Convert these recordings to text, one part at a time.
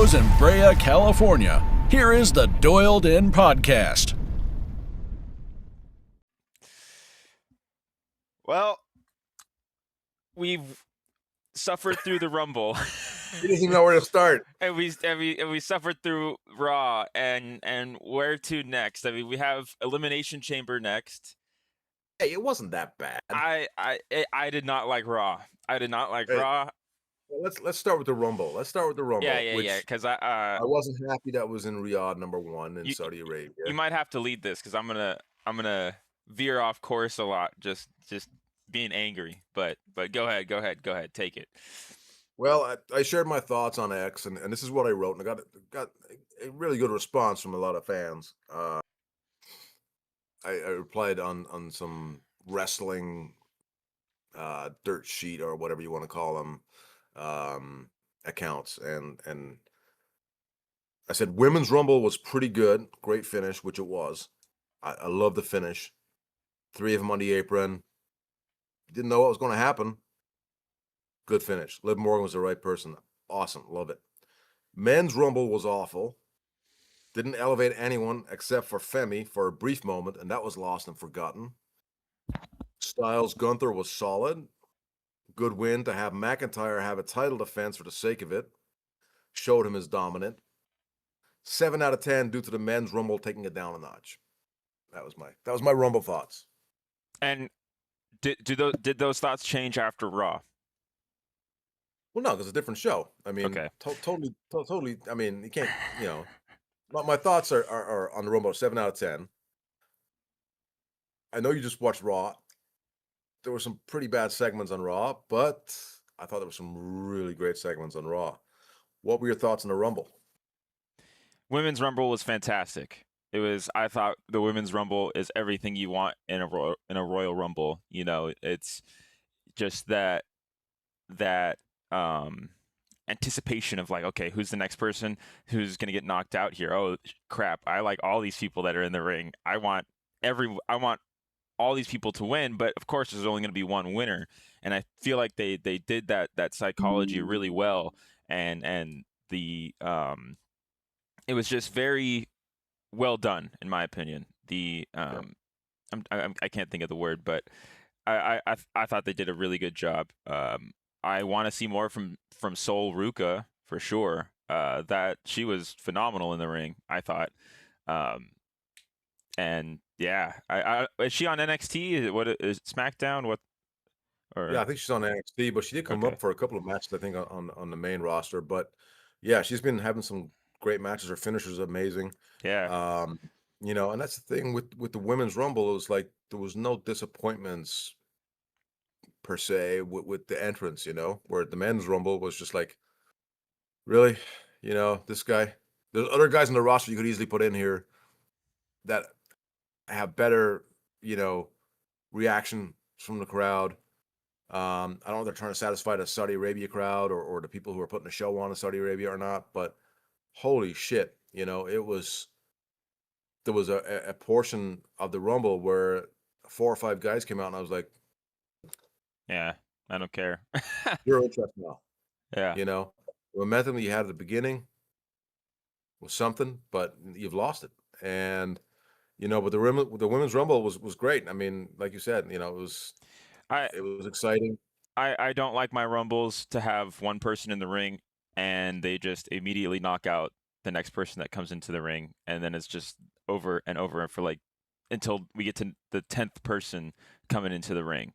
studios in Brea, California, here is the Doyledin podcast. Well, we've suffered through the Rumble. He doesn't even know where to start. and we suffered through Raw, and where to next? I mean, we have Elimination Chamber next. Hey, it wasn't that bad. I did not like Raw. I did not like Hey, Raw. Well, let's start with the Rumble. Yeah. Because I wasn't happy that was in Riyadh #1 in Saudi Arabia. You might have to lead this because I'm gonna veer off course a lot. Just being angry. But go ahead, take it. Well, I shared my thoughts on X, and this is what I wrote, and I got a really good response from a lot of fans. I replied on some wrestling dirt sheet or whatever you want to call them accounts, and I said Women's Rumble was pretty good, great finish, which it was. I love the finish. 3 of them on the apron. Didn't know what was going to happen. Good finish. Liv Morgan was the right person. Awesome. Love it. Men's Rumble was awful. Didn't elevate anyone except for Femi for a brief moment, and that was lost and forgotten. Styles Gunther was solid. Good win to have McIntyre have a title defense for the sake of it. Showed him as dominant. 7 out of 10 due to the Men's Rumble taking it down a notch. That was my Rumble thoughts. And did those thoughts change after Raw? Well, no, because it's a different show. I mean, Okay. totally. I mean, you can't, my thoughts are on the Rumble 7 out of 10. I know you just watched Raw. There were some pretty bad segments on Raw, but I thought there were some really great segments on Raw. What were your thoughts on the Rumble? Women's Rumble was fantastic. I thought the Women's Rumble is everything you want in a Royal Rumble. It's just that anticipation of like, okay, who's the next person who's going to get knocked out here? Oh crap, I like all these people that are in the ring. I want all these people to win, but of course there's only going to be one winner. And I feel like they did that psychology really well, and the it was just very well done in my opinion. I can't think of the word, but I thought they did a really good job. I want to see more from Sol Ruka for sure. That she was phenomenal in the ring, I thought. And yeah, is she on NXT? What is SmackDown? What? Yeah, I think she's on NXT, but she did come up for a couple of matches, I think, on the main roster. But yeah, she's been having some great matches. Her finisher's amazing. Yeah. And that's the thing with the Women's Rumble. It was like there was no disappointments per se with the entrance, where the Men's Rumble was just like, really, this guy. There's other guys in the roster you could easily put in here that have better, reaction from the crowd. I don't know if they're trying to satisfy the Saudi Arabia crowd or the people who are putting the show on in Saudi Arabia or not, but holy shit, there was a portion of the Rumble where 4 or 5 guys came out and I was like, yeah, I don't care. You're interested now. Yeah. The momentum that you had at the beginning was something, but you've lost it. And, but the Women's Rumble was great. I mean, like you said, it was exciting. I don't like my Rumbles to have one person in the ring and they just immediately knock out the next person that comes into the ring, and then it's just over and over for like until we get to the 10th person coming into the ring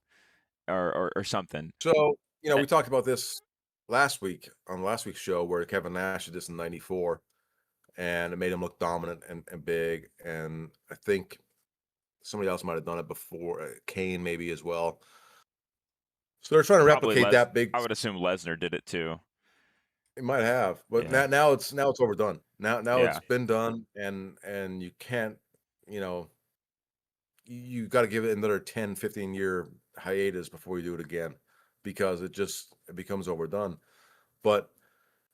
or something. So, we talked about this last week on last week's show where Kevin Nash did this in '94, and it made him look dominant and big. And I think somebody else might have done it before, Kane maybe as well. So they're trying to replicate that big. I would assume Lesnar did it too. It might have, but now it's overdone. Now it's been done, and you can't, you got to give it another 10, 15 year hiatus before you do it again, because it becomes overdone. But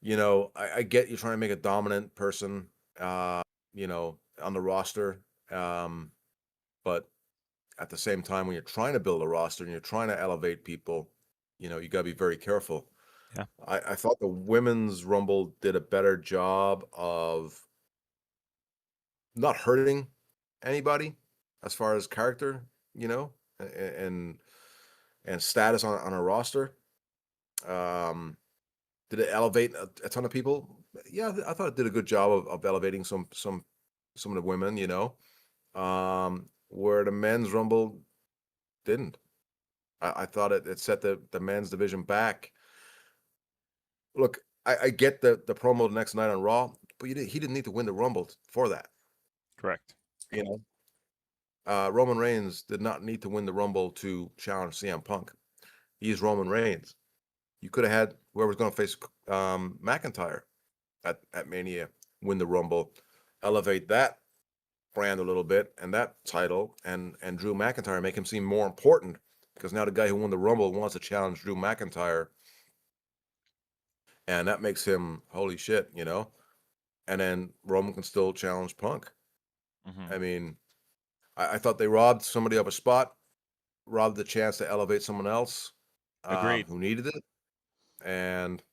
I get you trying to make a dominant person, on the roster, but at the same time, when you're trying to build a roster and you're trying to elevate people, you got to be very careful. Yeah. I thought the women's Rumble did a better job of not hurting anybody as far as character, you know, and and status on a roster. Um, did it elevate a ton of people? Yeah, I thought it did a good job of elevating some of the women, you know. Where the men's Rumble didn't. I thought it set the men's division back. Look, I get the promo the next night on Raw, but he didn't need to win the Rumble for that. Correct. You know, Roman Reigns did not need to win the Rumble to challenge CM Punk. He's Roman Reigns. You could have had whoever's going to face McIntyre at Mania win the Rumble, elevate that brand a little bit and that title, and Drew McIntyre, make him seem more important because now the guy who won the Rumble wants to challenge Drew McIntyre, and that makes him holy shit, you know. And then Roman can still challenge Punk. Hmm. I mean, I thought they robbed somebody of a spot, robbed the chance to elevate someone else Agreed. who needed it. And,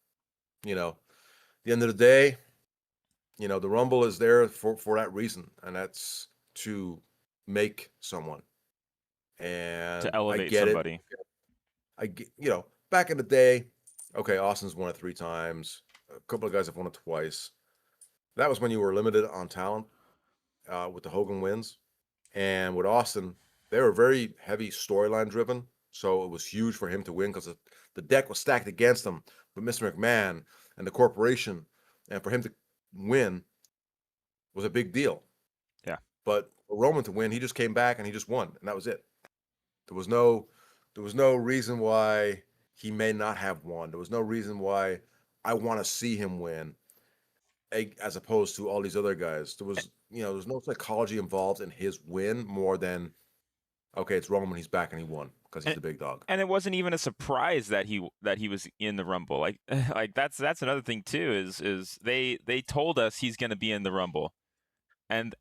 you know, at the end of the day, you know, the Rumble is there for that reason, and that's to make someone. To And I elevate get it. somebody. I get, you know, back in the day, okay, Austin's won it 3 times. A couple of guys have won it twice. That was when you were limited on talent with the Hogan wins. And with Austin, they were very heavy storyline driven. So it was huge for him to win because the deck was stacked against him with Mr. McMahon and the corporation. And for him to win was a big deal. Yeah. But for Roman to win, he just came back and he just won, and that was it. There was no reason why he may not have won. There was no reason why I want to see him win, as opposed to all these other guys. There was, you know, there's no psychology involved in his win more than okay, it's Roman, he's back and he won because he's And the big dog. and it wasn't even a surprise that he was in the Rumble. Like like that's another thing too is they told us he's going to be in the Rumble. And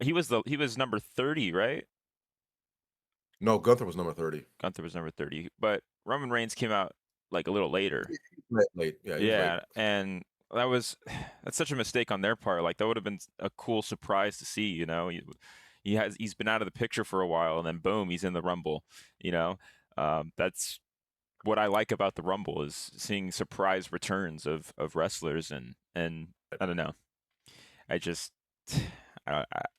he was number 30, right? No, Gunther was number 30. Gunther was number 30, but Roman Reigns came out like a little later. Late. Yeah, he was late. Yeah, and that was that's such a mistake on their part. Like that would have been a cool surprise to see, you know. He's been out of the picture for a while and then boom, he's in the Rumble, you know. That's what I like about the Rumble is seeing surprise returns of wrestlers and I don't know. I just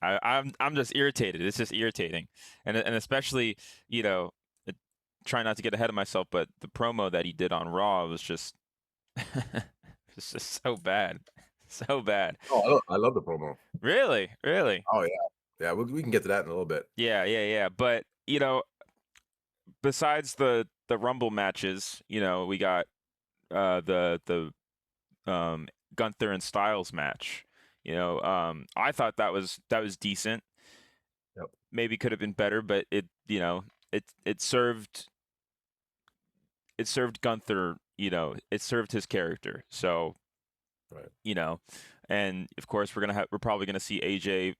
I'm just irritated. It's just irritating, and especially you know, try not to get ahead of myself, but the promo that he did on Raw was just it's just so bad, so bad. Oh, I love the promo. Really, really. Oh yeah, yeah. We can get to that in a little bit. Yeah, yeah, yeah. But you know, besides the Rumble matches, you know, we got the Gunther and Styles match. You know, I thought that was decent. Yep. Maybe could have been better, but it you know it served Gunther. You know, it served his character. So Right. you know, and of course we're probably gonna see AJ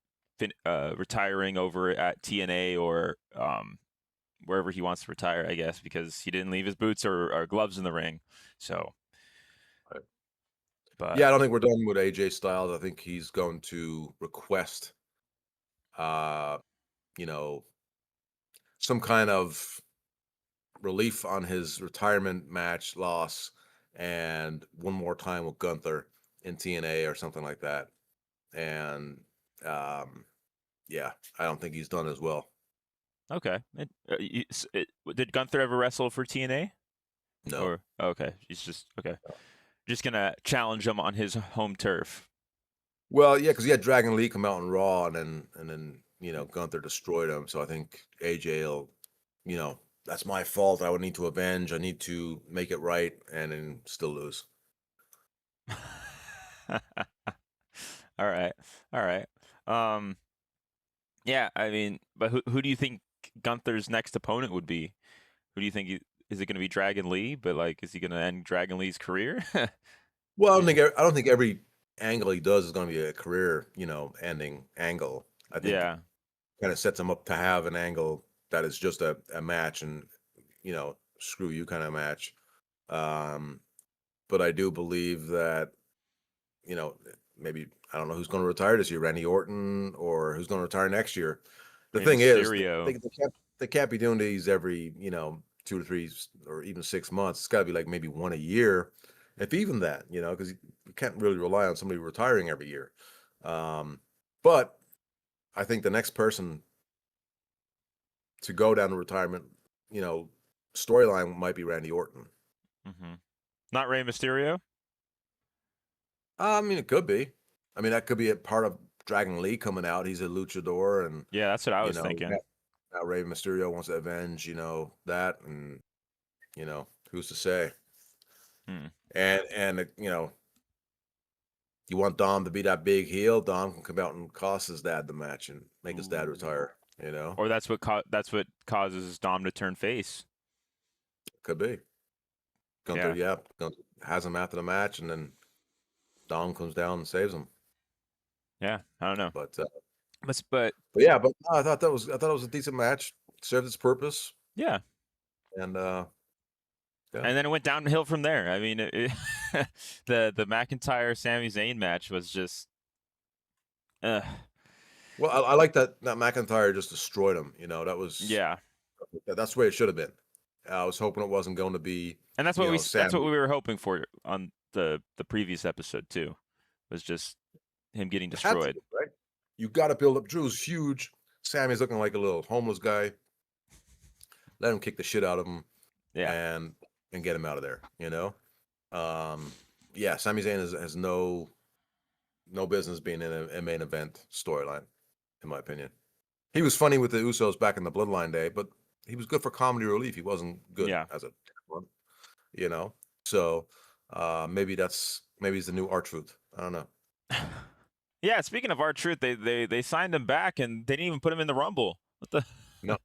retiring over at TNA or wherever he wants to retire, I guess, because he didn't leave his boots or gloves in the ring. So, Right. but Yeah, I don't think we're done with AJ Styles. I think he's going to request, uh, you know, some kind of relief on his retirement match loss, and one more time with Gunther in TNA or something like that. And um, yeah, I don't think he's done as well. okay. Did Gunther ever wrestle for TNA? No. Or okay, he's just okay. Just gonna challenge him on his home turf. Well, yeah, because he had Dragon Lee come out in Raw, and then you know Gunther destroyed him. So I think AJ will, you know, that's my fault. I would need to avenge. I need to make it right, and then still lose. All right, all right. Um, yeah, I mean, but who do you think Gunther's next opponent would be? Who do you think is it going to be Dragon Lee? But like, is he going to end Dragon Lee's career? Well, Yeah. I don't think every angle he does is going to be a career, you know, ending angle. I think Yeah. kind of sets him up to have an angle that is just a match and you know screw you kind of match. But I do believe that, you know, maybe I don't know who's going to retire this year, Randy Orton, or who's going to retire next year. The Rey thing is, Mysterio. they can't be doing these every 2 to 3 or even 6 months. It's got to be like maybe one a year, if even that, because you can't really rely on somebody retiring every year. But I think the next person to go down the retirement, storyline might be Randy Orton. Mm-hmm. Not Rey Mysterio. I mean, it could be. I mean, that could be a part of Dragon Lee coming out. He's a luchador, and Yeah, that's what I you was know, thinking. now Rey Mysterio wants to avenge, that, and who's to say? Hmm. And you want Dom to be that big heel. Dom can come out and cost his dad the match and make his dad retire. Or that's what causes Dom to turn face. Could be. Gunther, Yeah. Gunther has him after the match, and then Dom comes down and saves him. Yeah, I don't know. But But yeah, but no, I thought it was a decent match. Served its purpose, yeah. and And then it went downhill from there. I mean, the McIntyre Sami Zayn match was just. well, I like that McIntyre just destroyed him. That was that's the way it should have been. I was hoping it wasn't going to be. And that's what Sam. that's what we were hoping for on the previous episode too, was just him getting destroyed. Right? You got to build up. Drew's huge. Sammy's looking like a little homeless guy. Let him kick the shit out of him, and get him out of there. Yeah, Sami Zayn has no business being in a main event storyline, in my opinion. He was funny with the Usos back in the Bloodline day, but he was good for comedy relief. He wasn't good as a one, So maybe it's the new R-Truth. I don't know. Yeah, speaking of R-Truth, they signed him back and they didn't even put him in the Rumble. What the? No.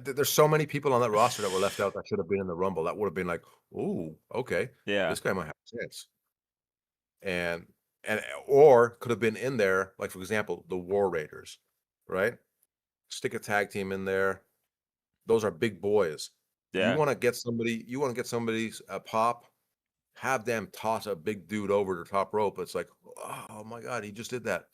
There's so many people on that roster that were left out that should have been in the Rumble. That would have been like, ooh, okay, this guy might have a chance. And or could have been in there, like for example, the War Raiders, right? Stick a tag team in there. Those are big boys. Yeah. You want to get somebody a pop, have them toss a big dude over the top rope. It's like, oh my god, he just did that.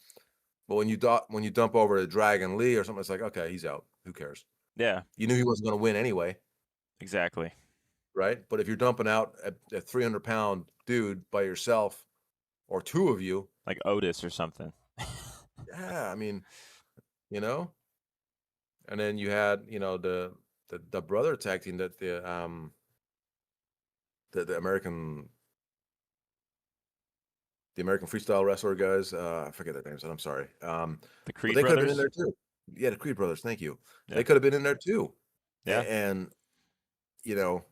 But when you dump over to Dragon Lee or something, it's like, okay, he's out. Who cares? Yeah. You knew he wasn't going to win anyway. Exactly. Right? But if you're dumping out a 300-pound dude by yourself, or two of you, like Otis or something. Yeah, I mean, and then you had the brother tag team that the American freestyle wrestler guys. I forget their names, and I'm sorry. The Creed they could have been brothers. in there too. Yeah, the Creed brothers. Thank you. Yeah. They could have been in there too. Yeah, and they're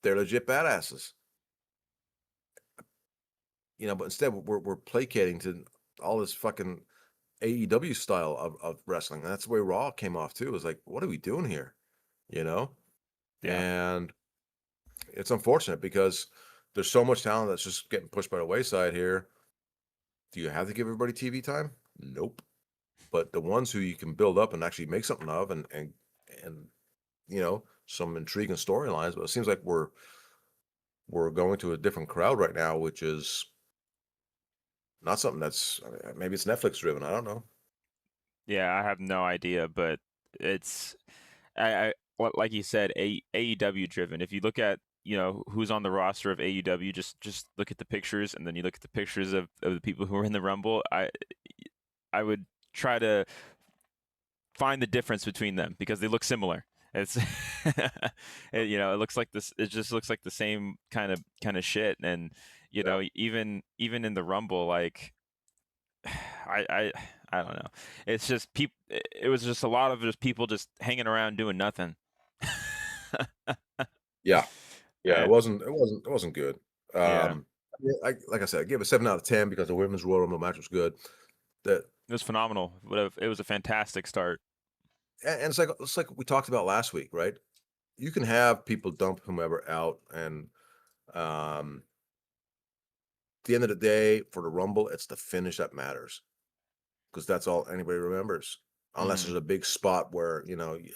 legit badasses. But instead we're placating to all this fucking AEW style of wrestling. And that's the way Raw came off too. It was like, what are we doing here? Yeah. And it's unfortunate because there's so much talent that's just getting pushed by the wayside here. Do you have to give everybody TV time? Nope. But the ones who you can build up and actually make something of, and some intriguing storylines. But it seems like we're going to a different crowd right now, which is not something that's, maybe it's Netflix driven. I don't know. Yeah, I have no idea, but it's I like you said, AEW driven. If you look at who's on the roster of AEW, just look at the pictures, and then you look at the pictures of the people who are in the Rumble. I would try to find the difference between them because they look similar. It's it looks like this. It just looks like the same kind of shit, and even in the Rumble, like I don't know. It's just people. It was just a lot of just people just hanging around doing nothing. Yeah. Yeah. It wasn't good. Yeah. Like I said, I gave it 7 out of 10 because the women's Royal Rumble match was good. It was phenomenal. It was a fantastic start. And it's like we talked about last week, right? You can have people dump whomever out, and at the end of the day, for the Rumble, it's the finish that matters, because that's all anybody remembers. Unless there's a big spot where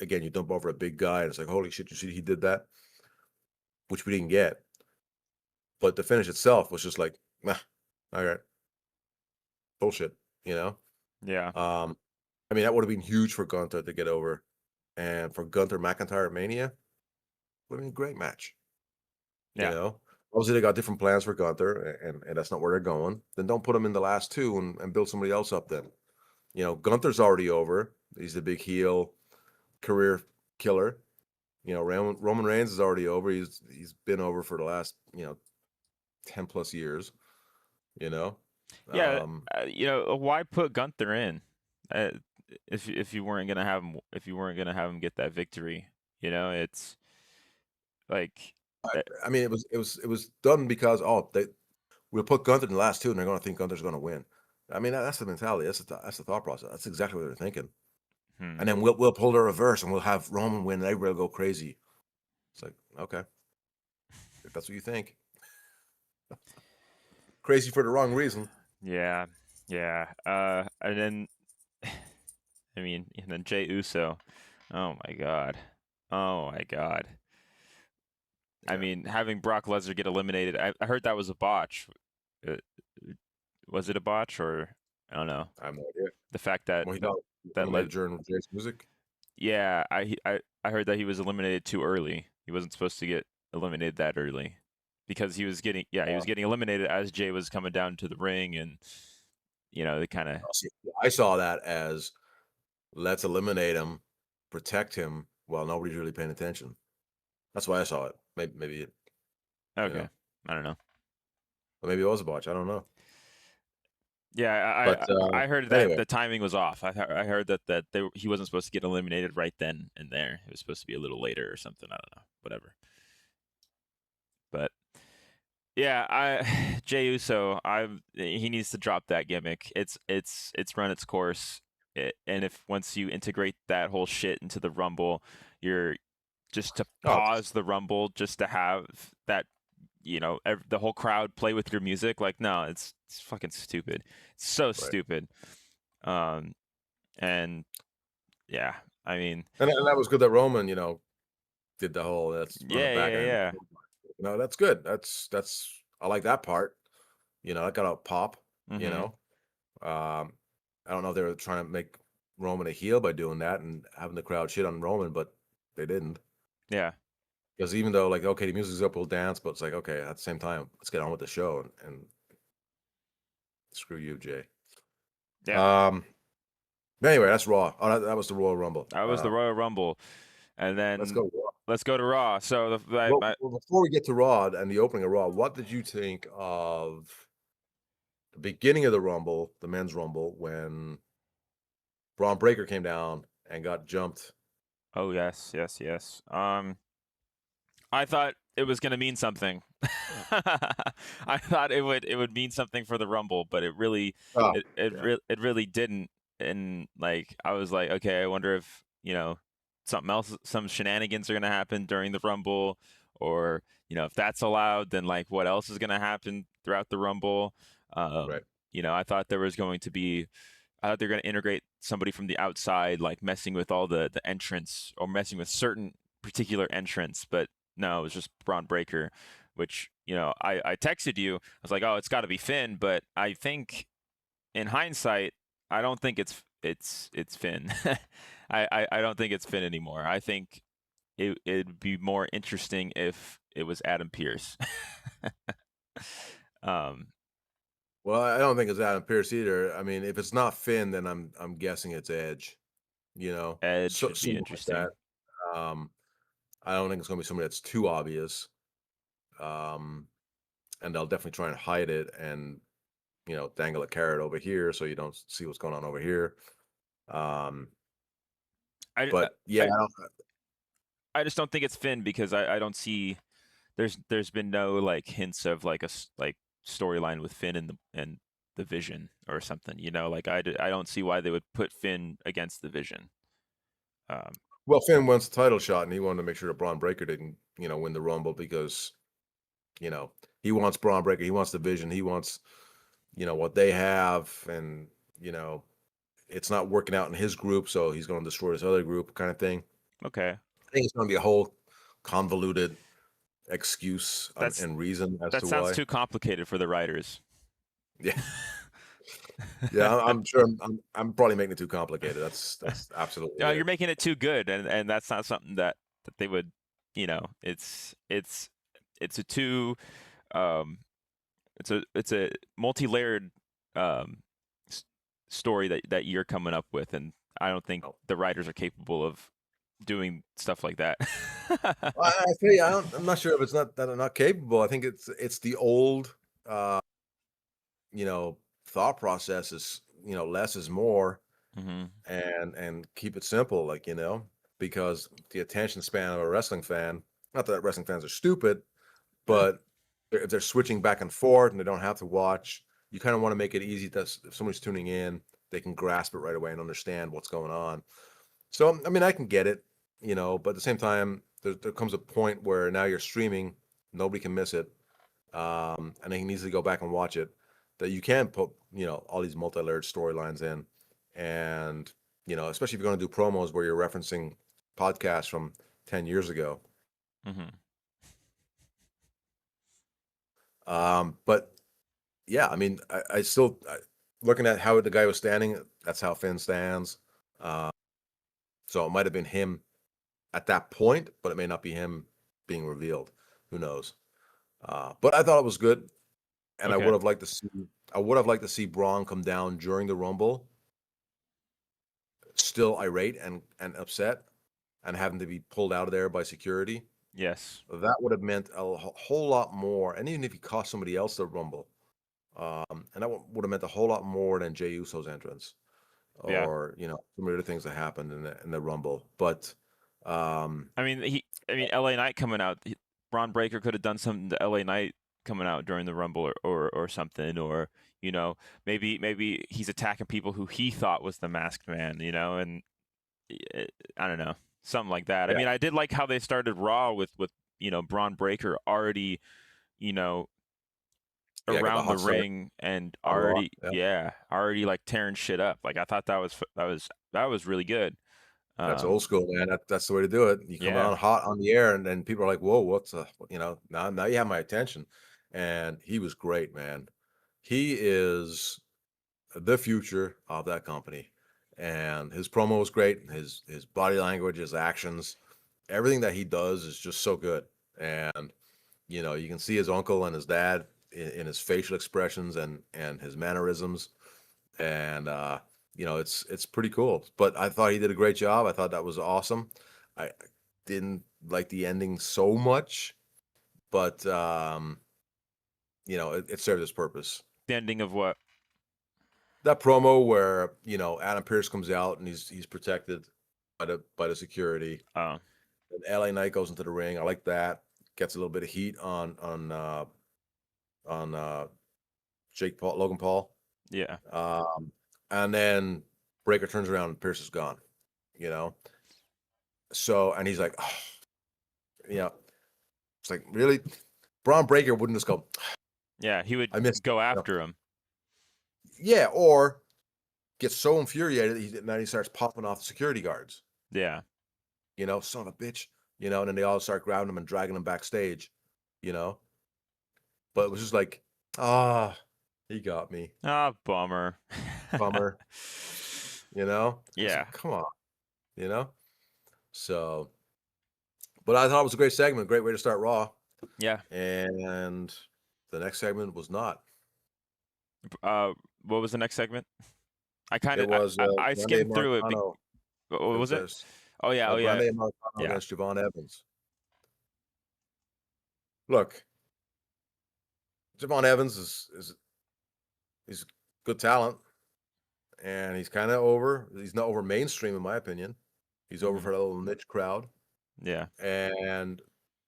again, you dump over a big guy, and it's like, holy shit, you see he did that. which we didn't get. But the finish itself was just like, nah, all right, bullshit, you know? Yeah. I mean, that would have been huge for Gunther to get over. And for Gunther McIntyre at Mania, would have been a great match, you Yeah. know? Obviously, they got different plans for Gunther, and that's not where they're going. Then don't put him in the last two and build somebody else up then. You know, Gunther's already over. He's the big heel career killer. You know, Roman Reigns is already over. He's been over for the last, 10 plus years, you know? Yeah. Um, Why put Gunther in? Uh, if you weren't gonna have him, if you weren't gonna have him get that victory, it's like, I mean, it was done because we'll put Gunther in the last two, and they're going to think Gunther's going to win. I mean, that's the mentality. That's the thought process. That's exactly what they're thinking. hmm. And then we'll pull the reverse, and we'll have Roman win, and everybody will go crazy. It's like, okay, if that's what you think, crazy for the wrong reason. Yeah, yeah. And then, I mean, and then Jey Uso. Oh my God. Oh my God. I Yeah, mean, having Brock Lesnar get eliminated, I heard that was a botch. Uh, was it a botch, or I don't know. I have no idea. The fact that Well, he thought that eliminated led, during Jay's music. yeah, I heard that he was eliminated too early. He wasn't supposed to get eliminated that early because he was getting eliminated as Jay was coming down to the ring, and they kind of. See, I saw that as let's eliminate him, protect him while nobody's really paying attention. That's why I saw it. Maybe it, you Okay, know, I don't know. or maybe it was a botch. I don't know. Yeah, But I heard that anyway, the timing was off. I heard that he wasn't supposed to get eliminated right then and there. It was supposed to be a little later or something. I don't know. Whatever. But yeah, Jey Uso, he needs to drop that gimmick. It's run its course. And if once you integrate that whole shit into the Rumble, you're just to oh, pause the Rumble just to have that, the whole crowd play with your music. Like, no, it's fucking stupid. It's so right. stupid. And yeah, I mean, And that was good that Roman, did the whole let's run it yeah, back yeah, and yeah. no, that's good. That's I like that part. That got a pop, you Mm-hmm. know. Um, I don't know if they were trying to make Roman a heel by doing that and having the crowd shit on Roman, but they didn't. Yeah, Because even though, like, okay, the music's up, we'll dance, but it's like, okay, at the same time, let's get on with the show and screw you, Jay. yeah. Um, anyway, that's Raw. Oh, that was the Royal Rumble. That was the Royal Rumble, and Let's then go Raw. let's go to Raw. So Well, before we get to Raw and the opening of Raw, what did you think of the beginning of the Rumble, the men's Rumble, when Braun Breaker came down and got jumped? oh yes, yes, yes. I thought it was gonna mean something. I thought it would mean something for the Rumble, but it really Oh, yeah, it really didn't. And like I was like, okay, I wonder if something else, some shenanigans are gonna happen during the Rumble, or if that's allowed, then like what else is gonna happen throughout the Rumble? right. I thought there was going to be. I thought they're going to integrate somebody from the outside, like messing with all the entrance or messing with certain particular entrants, but no, it was just Braun Breaker, which I texted you. I was like, oh, it's got to be Finn, but I think in hindsight, I don't think it's Finn. I don't think it's Finn anymore. I think it'd be more interesting if it was Adam Pearce. um, Well, I don't think it's Adam Pearce either. I mean, if it's not Finn, then I'm guessing it's Edge. Edge So would be something like that. interesting. Um, I don't think it's gonna be somebody that's too obvious. Um, and they'll definitely try and hide it and dangle a carrot over here so you don't see what's going on over here. Um, I, but yeah, I I just don't think it's Finn because I don't see there's been no like hints of like like storyline with Finn and the Vision or something. Like I don't see why they would put Finn against the Vision. Um, well, Finn wants the title shot, and he wanted to make sure that Braun Breaker didn't, win the Rumble because, he wants Braun Breaker, he wants the Vision, he wants, what they have, and it's not working out in his group, so he's going to destroy this other group, kind of thing. okay. I think it's going to be a whole convoluted excuse That's and reason as that to sounds why. too complicated for the writers. Yeah, yeah, I'm sure I'm probably making it too complicated. That's absolutely No, you're it. making it too good, and that's not something that they would, it's a too um it's a multi-layered um s- story that you're coming up with, and I don't think No. the writers are capable of doing stuff like that. I tell you, I'm not sure if it's not that I'm not capable. I think it's the old, uh, you know, thought process is, less is more, Hmm. and keep it simple, like, because the attention span of a wrestling fan, not that wrestling fans are stupid, Yeah. but if they're switching back and forth and they don't have to watch, you kind of want to make it easy that if somebody's tuning in, they can grasp it right away and understand what's going on. So, I mean, I can get it, but at the same time, there comes a point where now you're streaming, nobody can miss it, and they can easily go back and watch it. That you can put, all these multi-layered storylines in, and especially if you're going to do promos where you're referencing podcasts from 10 years ago. Hmm. But yeah, I mean, I still looking at how the guy was standing. That's how Finn stands. Uh, so it might have been him at that point, but it may not be him being revealed. Who knows? But I thought it was good, and I Okay. would have liked to see. I would have liked to see Braun come down during the Rumble, still irate and upset, and having to be pulled out of there by security. Yes. That would have meant a whole lot more. And even if he cost somebody else the Rumble, and that would have meant a whole lot more than Jey Uso's entrance, Yeah. or some of the things that happened in the Rumble. But I mean, LA Knight coming out. Braun Breaker could have done something to LA Knight coming out during the Rumble, or something, or maybe he's attacking people who he thought was the Masked Man, and I don't know, something like that. I yeah, mean, I did like how they started Raw with Braun Breaker already, you know, yeah, got the around the hot start ring and on Raw. Yeah, already like tearing shit up. Like I thought that was really good. that's Um, old school, man. That's the way to do it. You come yeah, on hot on the air, and then people are like, "Whoa, what's now you have my attention." And he was great, man. He is the future of that company, and his promo was great. His body language, his actions, everything that he does is just so good. And you can see his uncle and his dad in his facial expressions and his mannerisms, and it's pretty cool. But I thought he did a great job. I thought that was awesome. I didn't like the ending so much, but it served its purpose. the ending of what? That promo where Adam Pearce comes out and he's protected by the security, Oh, and LA Knight goes into the ring. I like that. Gets a little bit of heat on Jake Paul, Logan Paul. yeah. Um, and then Breaker turns around and Pierce is gone, you know? So, and he's like, oh, it's like, really? Braun Breaker wouldn't just go, Yeah, he would I missed go it. after him. Yeah, or get so infuriated that he starts popping off the security guards, Yeah. son of a bitch, and then they all start grabbing him and dragging him backstage, you know? But it was just like, ah, he got me. Ah, bummer. Bummer, I was Yeah. like, come on, you know? So, but I thought it was a great segment, great way to start Raw. Yeah. And the next segment was not. Uh, what was the next segment? I kind It of was I Grande skimmed through it. Marcano. What It was was it? Oh yeah. Oh yeah. Grande Marcano Yeah. against Javon Evans. Look, Javon Evans is he's good talent, and he's kind of over. He's not over mainstream, in my opinion. He's over Hmm. for a little niche crowd. Yeah. And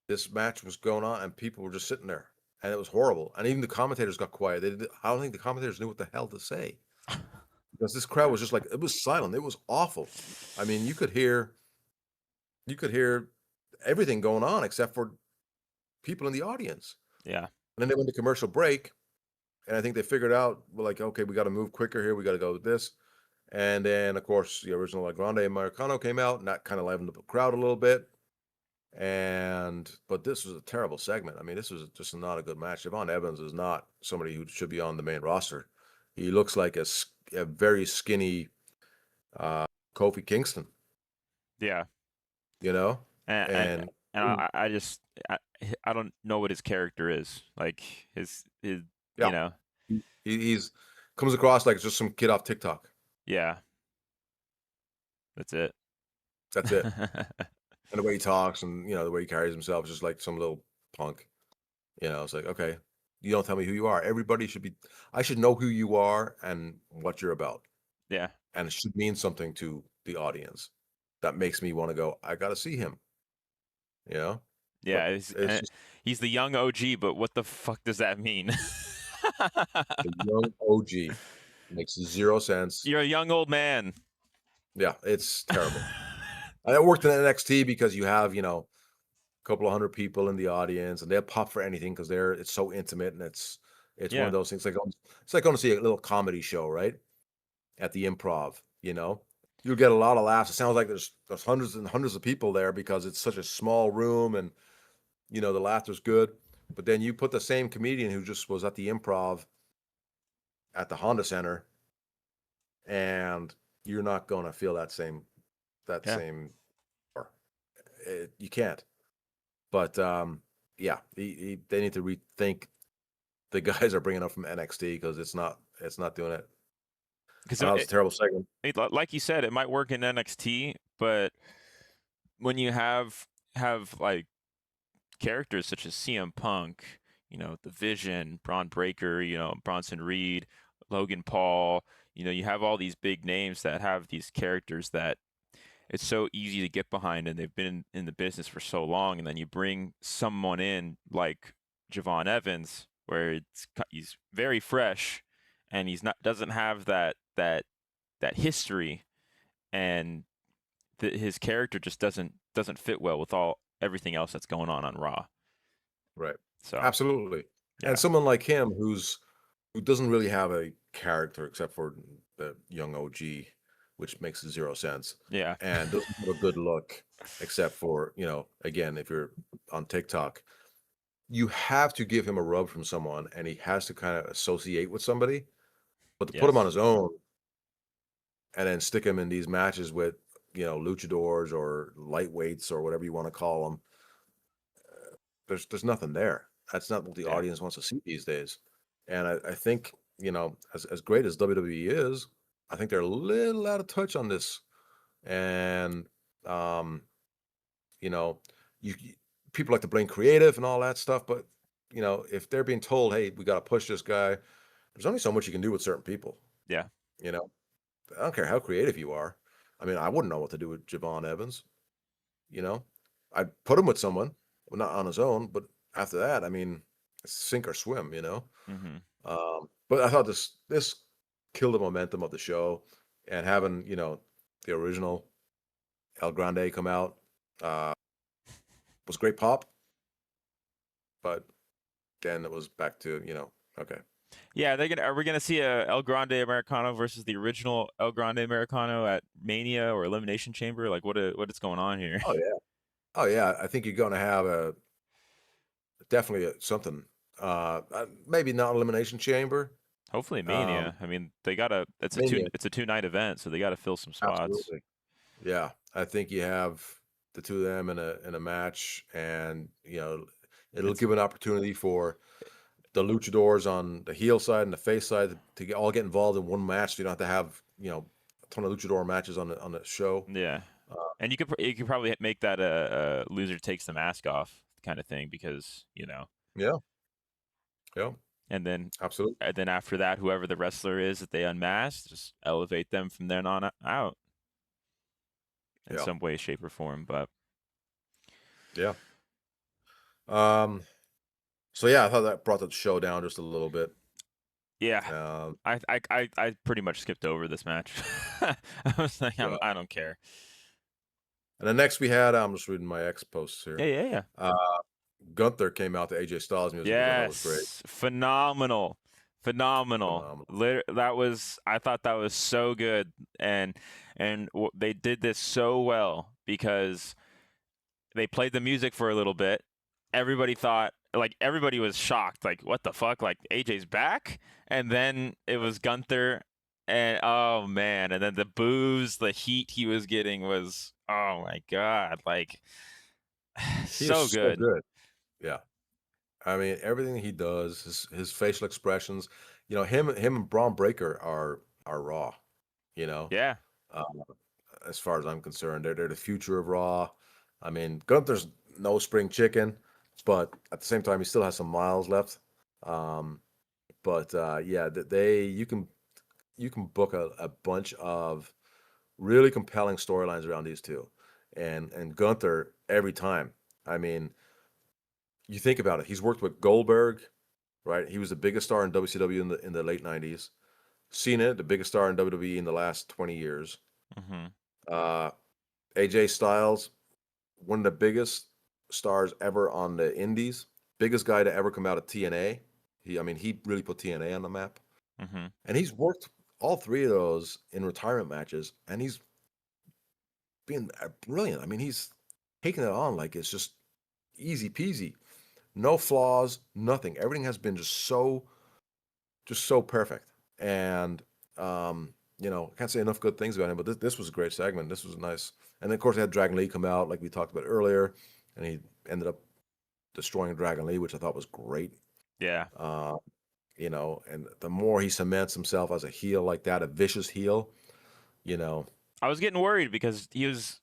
this match was going on, and people were just sitting there, and it was horrible. And even the commentators got quiet. I don't think the commentators knew what the hell to say, because this crowd was just like, it was silent. It was awful. I mean, you could hear everything going on except for people in the audience. Yeah. And then they went to commercial break, and I think they figured out, well, like, okay, we got to move quicker here. We got to go with this. And then, of course, the original Grande Americano came out, and that kind of livened up the crowd a little bit. But this was a terrible segment. I mean, this was just not a good match. Javon Evans is not somebody who should be on the main roster. He looks like a very skinny uh, Kofi Kingston, Yeah. you know? And And I just I don't know what his character is. Like his yeah, he's comes across like just some kid off TikTok. yeah. That's it. That's it. And the way he talks and, the way he carries himself is just like some little punk. It's like, okay, you don't tell me who you are. I should know who you are and what you're about. Yeah. And it should mean something to the audience that makes me want to go, I got to see him, you know? Yeah, But it's just he's the young OG, but what the fuck does that mean? the young OG. Makes zero sense. You're a young old man. Yeah, it's terrible. I worked in NXT because you have, a couple of hundred people in the audience and they'll pop for anything because it's so intimate and it's one Yeah. of those things it's like going to see a little comedy show, right? At the Improv, you'll get a lot of laughs. It sounds like there's hundreds and hundreds of people there because it's such a small room and the laughter's good. But then you put the same comedian who just was at the Improv at the Honda Center, and you're not going to feel that same Yeah. you can't. But yeah, they need to rethink the guys are bringing up from NXT because it's not doing it. Because That was a terrible segment. like you said, it might work in NXT, but when you have like characters such as CM Punk, The Vision, Braun Breaker, Bronson Reed, Logan Paul, you have all these big names that have these characters that it's so easy to get behind, and they've been in the business for so long, and then you bring someone in like Javon Evans, where he's very fresh, and doesn't have that history, and his character just doesn't fit well with everything else that's going on Raw. Right. So Absolutely. yeah, And someone like him who doesn't really have a character except for the young OG, which makes zero sense, yeah, and doesn't have a good look except for, again, if you're on TikTok, you have to give him a rub from someone and he has to kind of associate with somebody. But to put him on yes, his own and then stick him in these matches with, luchadors or lightweights or whatever you want to call them, there's nothing there. That's not what the yeah, audience wants to see these days. And I think, as great as WWE is, I think they're a little out of touch on this. And you know, people like to blame creative and all that stuff, but if they're being told, hey, we got to push this guy, there's only so much you can do with certain people. yeah, You know, I don't care how creative you are. I mean, I wouldn't know what to do with Javon Evans. I'd put him with someone, well, not on his own, but after that, I mean, sink or swim. hmm But I thought this killed the momentum of the show, and having the original El Grande come out was great pop, but then it was back to okay. yeah. Are we gonna see a El Grande Americano versus the original El Grande Americano at Mania or Elimination Chamber? Like what is going on here? Oh yeah, oh yeah. I think you're going to have definitely something. Maybe not Elimination Chamber. Hopefully Um, Mania. I mean, they gotta. Mania, It's a 2 night event, so they gotta fill some spots. absolutely. Yeah, I think you have the two of them in a match, and it'll It's give an opportunity for the luchadors on the heel side and the face side to all get involved in one match. You don't have to have a ton of luchador matches on the show. Yeah, Uh, and you could probably make that a loser takes the mask off kind of thing because yeah, yeah, and then absolutely. after that, whoever the wrestler is that they unmask, just elevate them from then on out in Yeah, some way, shape, or form. But yeah. Um. So yeah, I thought that brought the show down just a little bit. yeah, Um. I pretty much skipped over this match. I was like, Yeah. I don't care. And then next we had, I'm just reading my ex posts here. Yeah. Gunther came out to AJ Styles music, which I thought was great. Yes, phenomenal. Phenomenal. I thought that was so good, and they did this so well because they played the music for a little bit. Everybody thought, like, everybody was shocked, like, what the fuck, like AJ's back, and then it was Gunther, and oh man, and then the boos, the heat he was getting was, oh my god, like He is so so good. good. Yeah. I mean, everything he does, his facial expressions, him and Braun Breaker are Raw, you know. Yeah, Uh, as far as I'm concerned, they're the future of Raw. I mean, Gunther's no spring chicken, but at the same time, he still has some miles left. Um, but yeah, you can book a bunch of really compelling storylines around these two, and Gunther every time. I mean, you think about it. He's worked with Goldberg, right? He was the biggest star in WCW in the late '90s. Cena, the biggest star in WWE in the last 20 years. hmm Uh, AJ Styles, one of the biggest stars ever on the Indies. Biggest guy to ever come out of TNA. He really put TNA on the map. hmm And he's worked all three of those in retirement matches, and he's been brilliant. I mean, he's taking it on like it's just easy peasy. No flaws, nothing. Everything has been just so perfect. And I can't say enough good things about him, but this was a great segment. This was nice. And then, of course, they had Dragon Lee come out, like we talked about earlier, and he ended up destroying Dragon Lee, which I thought was great. yeah. Uh, and the more he cements himself as a heel like that, a vicious heel, you know. I was getting worried because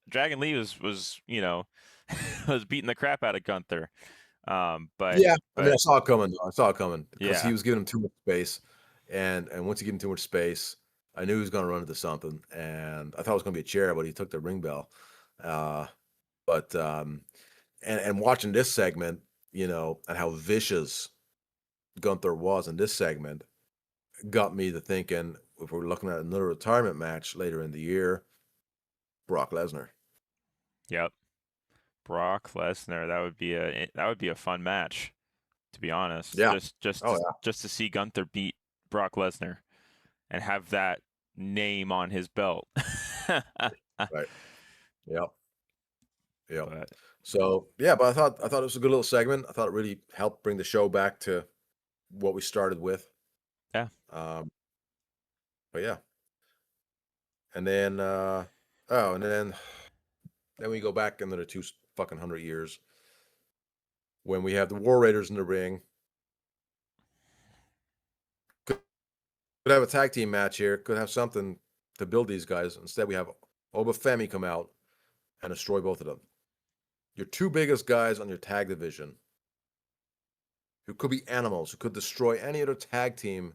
Dragon Lee was was beating the crap out of Gunther. But Yeah, I mean, I but saw it coming. Though. I saw it coming because he yeah, was giving him too much space, and once he gave him too much space, I knew he was going to run into something, and I thought it was going to be a chair, but he took the ring bell. Uh, but and watching this segment, and how vicious Gunther was in this segment, got me to thinking if we're looking at another retirement match later in the year, Brock Lesnar. yep. Brock Lesnar, that would be a fun match, to be honest. Yeah. Just just Oh to, just to see Gunther beat Brock Lesnar and have that name on his belt. yeah. Right. Yep. Yep. But So yeah, but I thought it was a good little segment. I thought it really helped bring the show back to what we started with. yeah, Um, but yeah, and then and then we go back another two fucking 100 years when we have the War Raiders in the ring. Could have a tag team match here. Could have something to build these guys. Instead, we have Obafemi come out and destroy both of them. Your two biggest guys on your tag division, who could be animals, who could destroy any other tag team,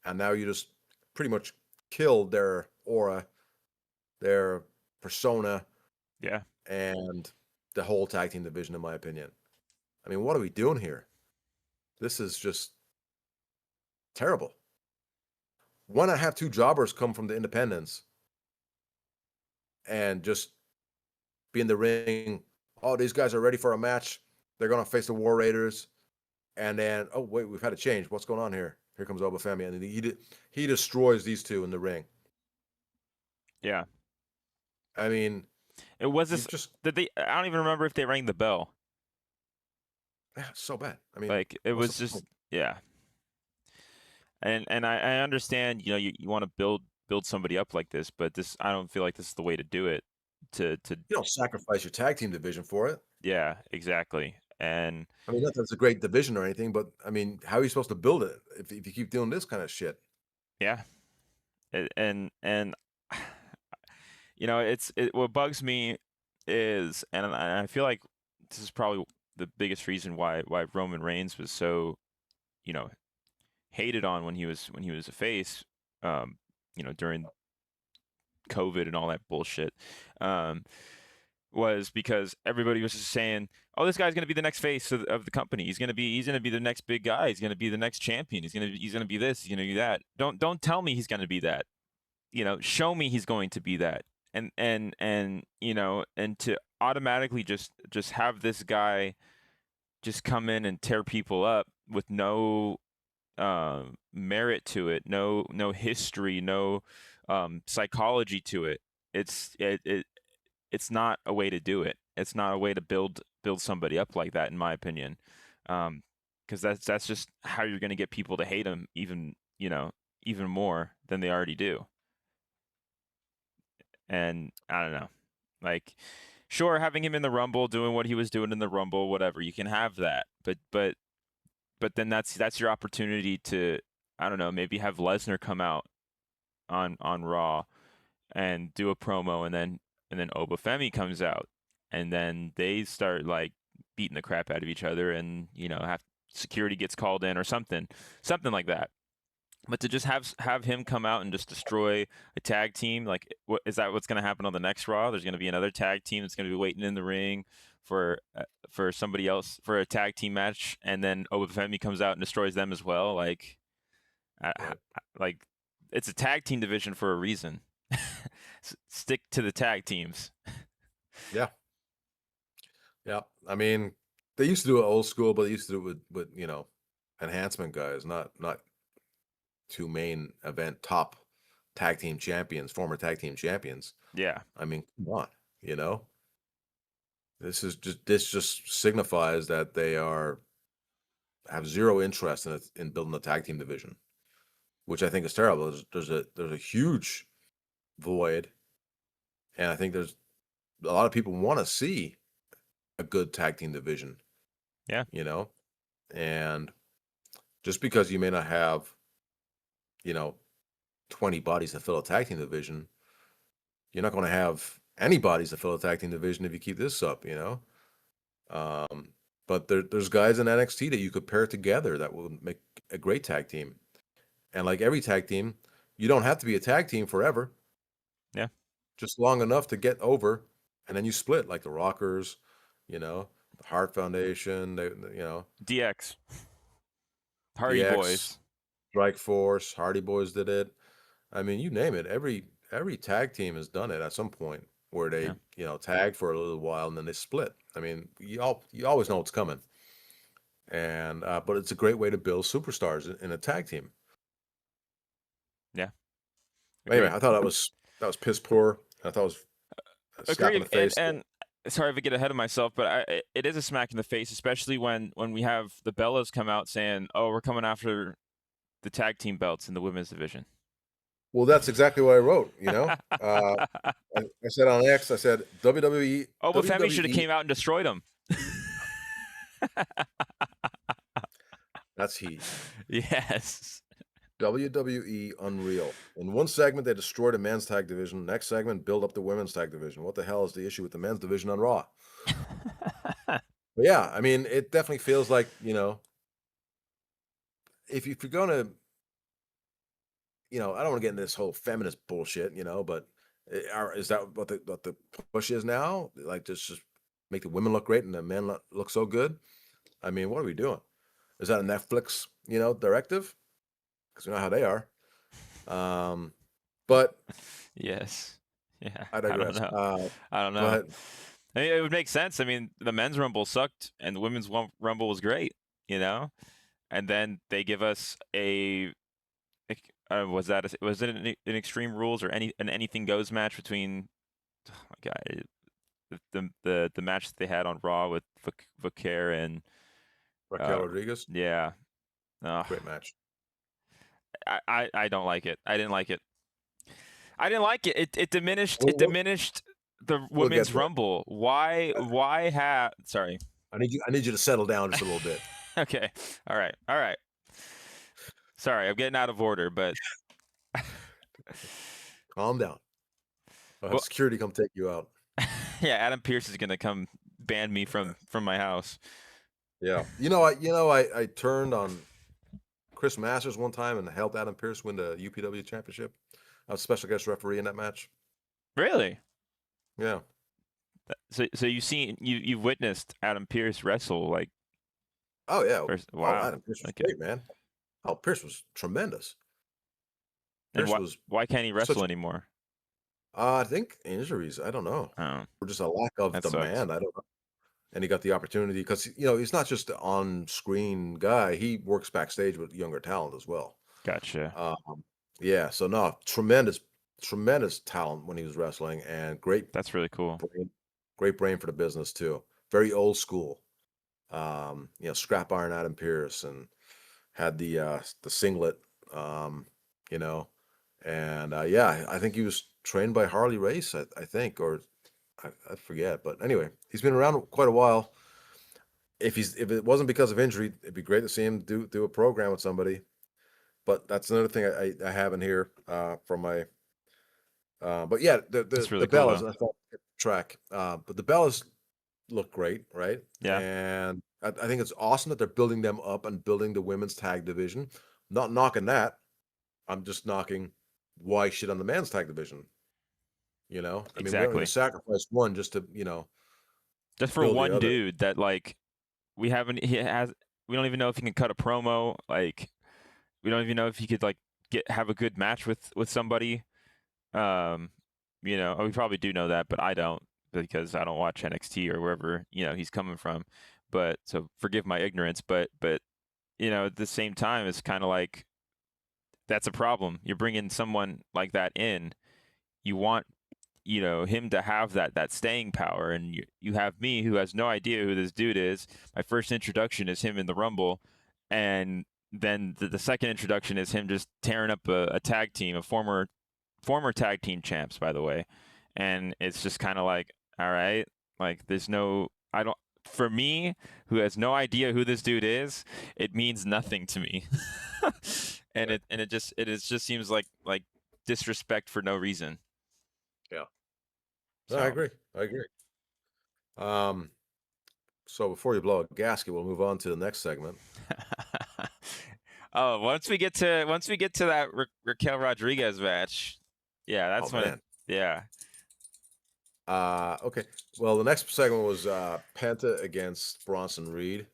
and now you just pretty much killed their aura, their persona, yeah. and the whole tag team division, in my opinion. I mean, what are we doing here? This is just terrible. Why not have two jobbers come from the independents and just be in the ring? Oh, these guys are ready for a match. They're going to face the War Raiders. And then, oh, wait, we've had a change. What's going on here? Here comes Obafemi. And he destroys these two in the ring. Yeah. I mean, It was you this just, did they I don't even remember if they rang the bell. it's so bad. I mean, Like it what's was the just point? yeah. And I understand, you want to build somebody up like this, but I don't feel like this is the way to do it. To You don't sacrifice your tag team division for it. Yeah, exactly. And I mean, not that it's a great division or anything, but I mean, how are you supposed to build it if you keep doing this kind of shit? yeah, and what bugs me is, and I feel like this is probably the biggest reason why Roman Reigns was so, you know, hated on when he was a face, during COVID and all that bullshit, um, was because everybody was just saying, "Oh, this guy's gonna be the next face of the company. He's gonna be the next big guy. He's gonna be the next champion. He's gonna be this. He's gonna be that. Don't tell me he's gonna be that. Show me he's going to be that." And to automatically just have this guy just come in and tear people up with no merit to it, no history, no psychology to it. it's not a way to do it. It's not a way to build somebody up like that, in my opinion. Because that's just how you're going to get people to hate him even more than they already do. And I don't know, like, sure, having him in the Rumble, doing what he was doing in the Rumble, whatever, you can have that, but then that's your opportunity to, I don't know, maybe have Lesnar come out on Raw and do a promo, and then Obafemi comes out, and then they start like beating the crap out of each other, and have security gets called in or something like that. But to just have him come out and just destroy a tag team, like, what is that? What's going to happen on the next Raw? There's going to be another tag team that's going to be waiting in the ring for somebody else for a tag team match, and then Obafemi comes out and destroys them as well. Like, like, it's a tag team division for a reason. Stick to the tag teams. Yeah. I mean, they used to do it old school, but they used to do it with enhancement guys, not two main event top tag team champions, former tag team champions. Yeah. I mean, come on, this just signifies that they have zero interest in building a tag team division, which I think is terrible. There's a huge void, and I think there's a lot of people want to see a good tag team division. Yeah. And just because you may not have 20 bodies to fill a tag team division, you're not going to have any bodies to fill a tag team division if you keep this up, but there's guys in NXT that you could pair together that will make a great tag team. And like every tag team, you don't have to be a tag team forever. Yeah. Just long enough to get over, and then you split, like the Rockers, the Hart Foundation, DX, Hardy DX, Boys, Strike Force, Hardy Boys did it. I mean, you name it. Every tag team has done it at some point where they, tag for a little while and then they split. I mean, you always know what's coming. And but it's a great way to build superstars in a tag team. Yeah. Anyway, I thought that was piss poor. I thought it was a slap in the face. And sorry if I get ahead of myself, but it is a smack in the face, especially when we have the Bellas come out saying, "Oh, we're coming after the tag team belts in the women's division." Well, that's exactly what I wrote. I said on X, I said WWE. Oh, but Femi should have came out and destroyed them. That's heat. Yes. WWE unreal. In one segment, they destroyed a men's tag division. Next segment, build up the women's tag division. What the hell is the issue with the men's division on Raw? But yeah, I mean, it definitely feels like, if you're going to, I don't want to get into this whole feminist bullshit, but is that what the push is now? Like, just make the women look great and the men look so good? I mean, what are we doing? Is that a Netflix, directive? Because we know how they are. But yes, yeah, I digress. I don't know. I mean, it would make sense. I mean, the men's Rumble sucked and the women's Rumble was great, and then they give us was it an Extreme Rules or an Anything Goes match between, oh my God, the match that they had on Raw with Vaquer and Raquel Rodriguez? Yeah. Great match. I don't like it. I didn't like it. It diminished the women's Rumble. Why have sorry. I need you to settle down just a little bit. Okay. All right. Sorry, I'm getting out of order, but calm down. Security come take you out. Yeah, Adam Pearce is gonna come ban me from my house. Yeah. I turned on Chris Masters one time and helped Adam Pearce win the UPW championship. I was a special guest referee in that match. Really? Yeah. So you've witnessed Adam Pearce wrestle, like? Oh yeah. Wow. Oh, Adam Pearce was great, man. Oh, Pearce was tremendous. And why can't he wrestle anymore? I think injuries. I don't know. Oh. Or just a lack of demand. I don't know. And he got the opportunity because he's not just an on-screen guy. He works backstage with younger talent as well. Gotcha. Yeah. So no, tremendous tremendous talent when he was wrestling, and That's really cool. great brain for the business too. Very old school. Scrap iron Adam Pearce, and had the singlet, um, you know, and yeah, I think he was trained by Harley Race, I think, or I forget, but anyway, he's been around quite a while. If it wasn't because of injury, it'd be great to see him do a program with somebody. But that's another thing I have in here from my. But yeah, That's the really cool Bellas, though. I thought track, but the Bellas look great, right? Yeah, And I think it's awesome that they're building them up and building the women's tag division. Not knocking that. I'm just knocking why shit on the men's tag division. I mean, we don't even exactly. sacrifice one just to Just for build the one other. dude that like we haven't he has we don't even know if he can cut a promo. Like we don't even know if he could like have a good match with somebody. Um, we probably do know that, but I don't because I don't watch NXT or wherever he's coming from. But so forgive my ignorance, but at the same time, it's kind of like that's a problem. You're bringing someone like that in. You want him to have that staying power, and you have me who has no idea who this dude is. My first introduction is him in the Rumble, and then the second introduction is him just tearing up a tag team, a former tag team champs, by the way. And it's just kind of like, all right, like there's no, I don't, for me, who has no idea who this dude is, it means nothing to me. and Right. it just seems like disrespect for no reason. Yeah. No, I So agree. I agree. Um, so before you blow a gasket, we'll move on to the next segment. oh, once we get to that Raquel Rodriguez match, yeah, Oh that's when man. yeah. Okay. Well, the next segment was Penta against Bronson Reed.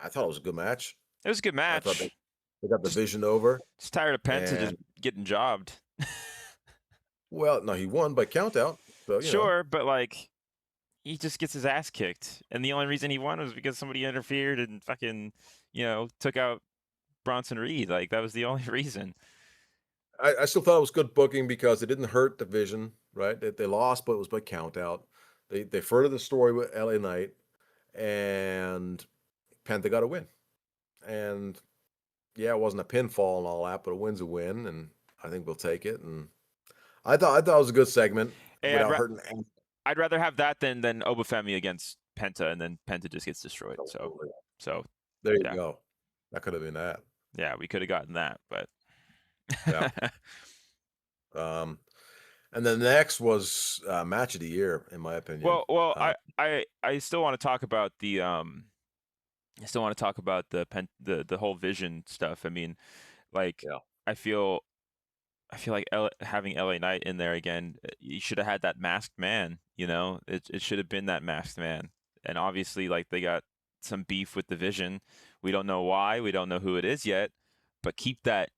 I thought it was a good match. It was a good I thought match. they got the Just vision over, just tired of Penta just and getting jobbed. well, no, he won by count out. So Sure, but like he just gets his ass kicked, and the only reason he won was because somebody interfered and fucking took out Bronson Reed. Like that was the only reason. I still thought it was good booking because it didn't hurt the vision, right? They lost, but it was by count out. They furthered the story with LA Knight, and Penta got a win. And yeah, it wasn't a pinfall and all that, but a win's a win, and I think we'll take it. And I thought it was a good segment Hey, without hurting. I'd rather have that than Obafemi against Penta, and then Penta just gets destroyed. So There you yeah, go. That could have been that. yeah, we could have gotten that, but Yeah. Um, and then the next was match of the year, in my opinion. well, I still want to talk about the whole vision stuff. I mean, like Yeah. I feel like having LA Knight in there again, you should have had that masked man. It should have been that masked man. And obviously, like they got some beef with the Vision. We don't know why. We don't know who it is yet. But keep that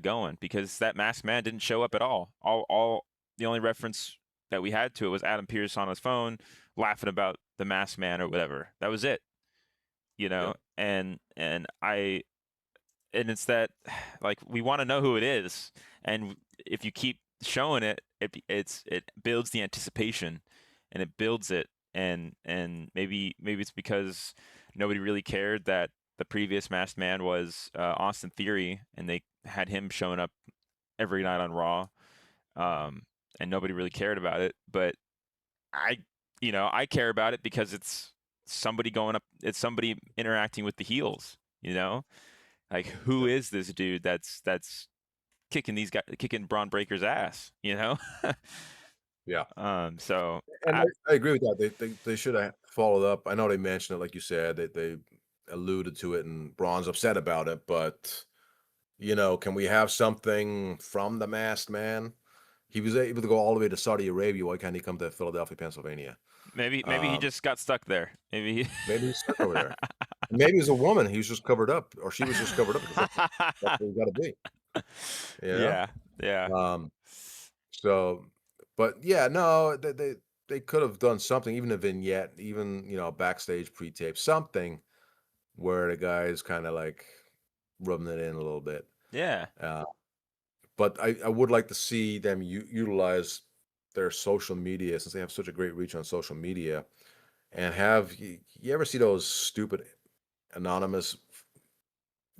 going because that masked man didn't show up at all. All the only reference that we had to it was Adam Pearce on his phone laughing about the masked man or whatever. That was it. Yeah. And it's that like we want to know who it is, and if you keep showing it builds the anticipation, and it builds it, and maybe it's because nobody really cared that the previous masked man was Austin Theory, and they had him showing up every night on Raw, and nobody really cared about it, but I care about it because it's somebody going up, it's somebody interacting with the heels, like who is this dude that's kicking Braun Breaker's ass, Yeah. So And I agree with that. They should have followed up. I know they mentioned it, like you said, they alluded to it, and Braun's upset about it. But can we have something from the masked man? He was able to go all the way to Saudi Arabia. Why can't he come to Philadelphia, Pennsylvania? maybe he just got stuck there. Maybe he's stuck over there. Maybe he's a woman. He was just covered up, or she was just covered up because that's where you got to be. Yeah, yeah. Um. So, but yeah, no, they could have done something, even a vignette, even backstage pre-tape, something where the guy is kind of like rubbing it in a little bit. Yeah. Uh, But I would like to see them utilize their social media, since they have such a great reach on social media, and have you ever see those stupid anonymous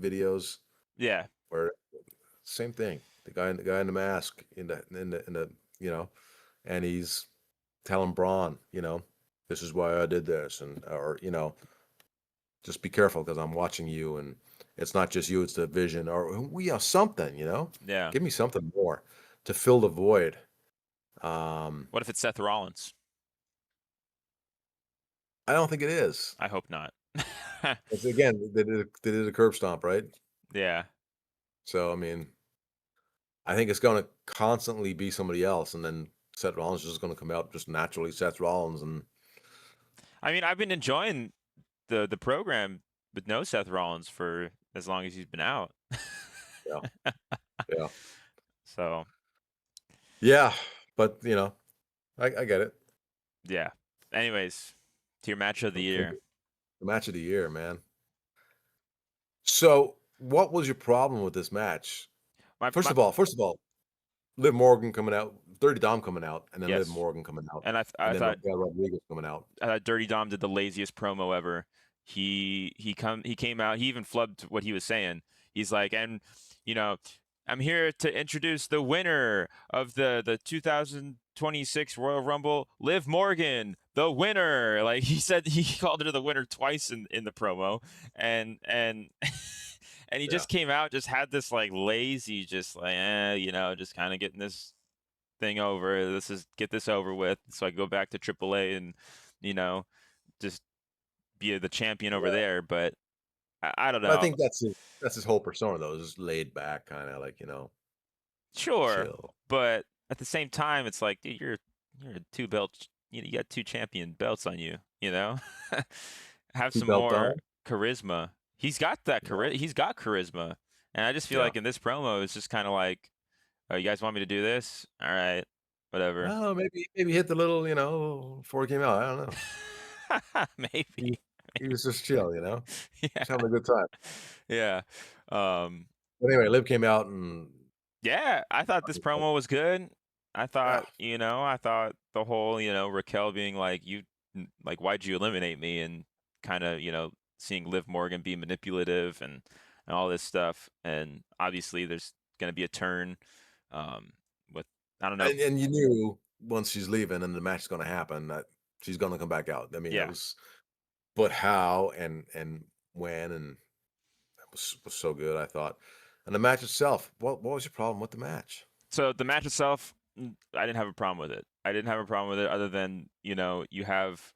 videos Yeah. where same thing, the guy in the mask in the and he's telling Braun, this is why I did this, and or just be careful because I'm watching you, and it's not just you, it's the vision, or we have something, Yeah. give me something more to fill the void. Um, What if it's Seth Rollins? I don't think it is. I hope not. It's, again, they did a curb stomp, right? Yeah. So I mean, I think it's going to constantly be somebody else, and then Seth Rollins is just going to come out just naturally Seth Rollins, and I mean, I've been enjoying the program with no Seth Rollins for as long as he's been out. yeah, yeah, So yeah. But I get it. yeah. Anyways, to your match of the Okay, year. the match of the year, man. So, what was your problem with this match? My First my of all, Liv Morgan coming out, Dirty Dom coming out, and then Liv yes. Morgan coming out, And and I then thought Raquel Rodriguez coming out. Dirty Dom did the laziest promo ever. He came out. He even flubbed what he was saying. He's like, and you know, I'm here to introduce the winner of the 2026 Royal Rumble, Liv Morgan, the winner. Like he said, he called her the winner twice in the promo, and and he Yeah, just came out, just had this like lazy, just like just kind of getting this thing over. This is get this over with, so I go back to AAA and you know just be the champion over yeah. there. But I don't But I know. think that's his whole persona, though. Just laid back, kind of like Sure, chill. but at the same time, it's like dude, you're a two belt. You got two champion belts on you. You know, have Two some belt more Dom. charisma. He's got that Yeah, He's got charisma, and I just feel yeah. like in this promo, it's just kind of like, oh, you guys want me to do this? All right, whatever. Oh, maybe hit the little, before he came out. I don't know. He was, Maybe. he was just chill, Yeah. just having a good time. Yeah. Um, But anyway, Liv came out and yeah, I thought this promo was good. I yeah, thought, I thought the whole, Raquel being like, like, why'd you eliminate me? And kind of, seeing Liv Morgan be manipulative and all this stuff. And obviously there's going to be a turn um, with, I don't know. and you knew once she's leaving and the match is going to happen that she's going to come back out. I mean, that Yeah. was, but how and when, and that was so good, I thought. And the match itself, what was your problem with the match? So the match itself, I didn't have a problem with it. I didn't have a problem with it other than, you have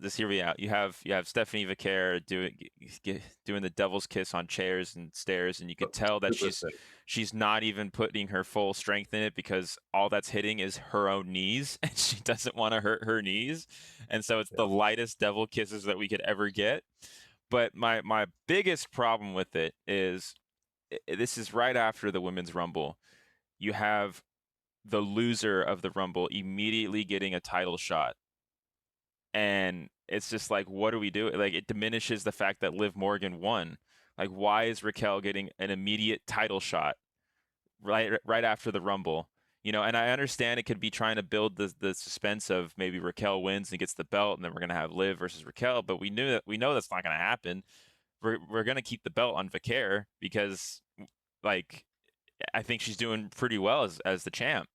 let's hear me out. You have Stephanie Vaquer doing the devil's kiss on chairs and stairs, and you could tell that Super sick. she's not even putting her full strength in it because all that's hitting is her own knees, and she doesn't want to hurt her knees. And so it's Yeah. the lightest devil kisses that we could ever get. But my biggest problem with it is this is right after the women's rumble. You have the loser of the Rumble immediately getting a title shot. And it's just like, what do we do? Like, it diminishes the fact that Liv Morgan won. Like, why is Raquel getting an immediate title shot right after the Rumble? And I understand it could be trying to build the suspense of maybe Raquel wins and gets the belt, and then we're gonna have Liv versus Raquel. But we know that's not gonna happen. We're gonna keep the belt on Vaquer because, like, I think she's doing pretty well as the champ.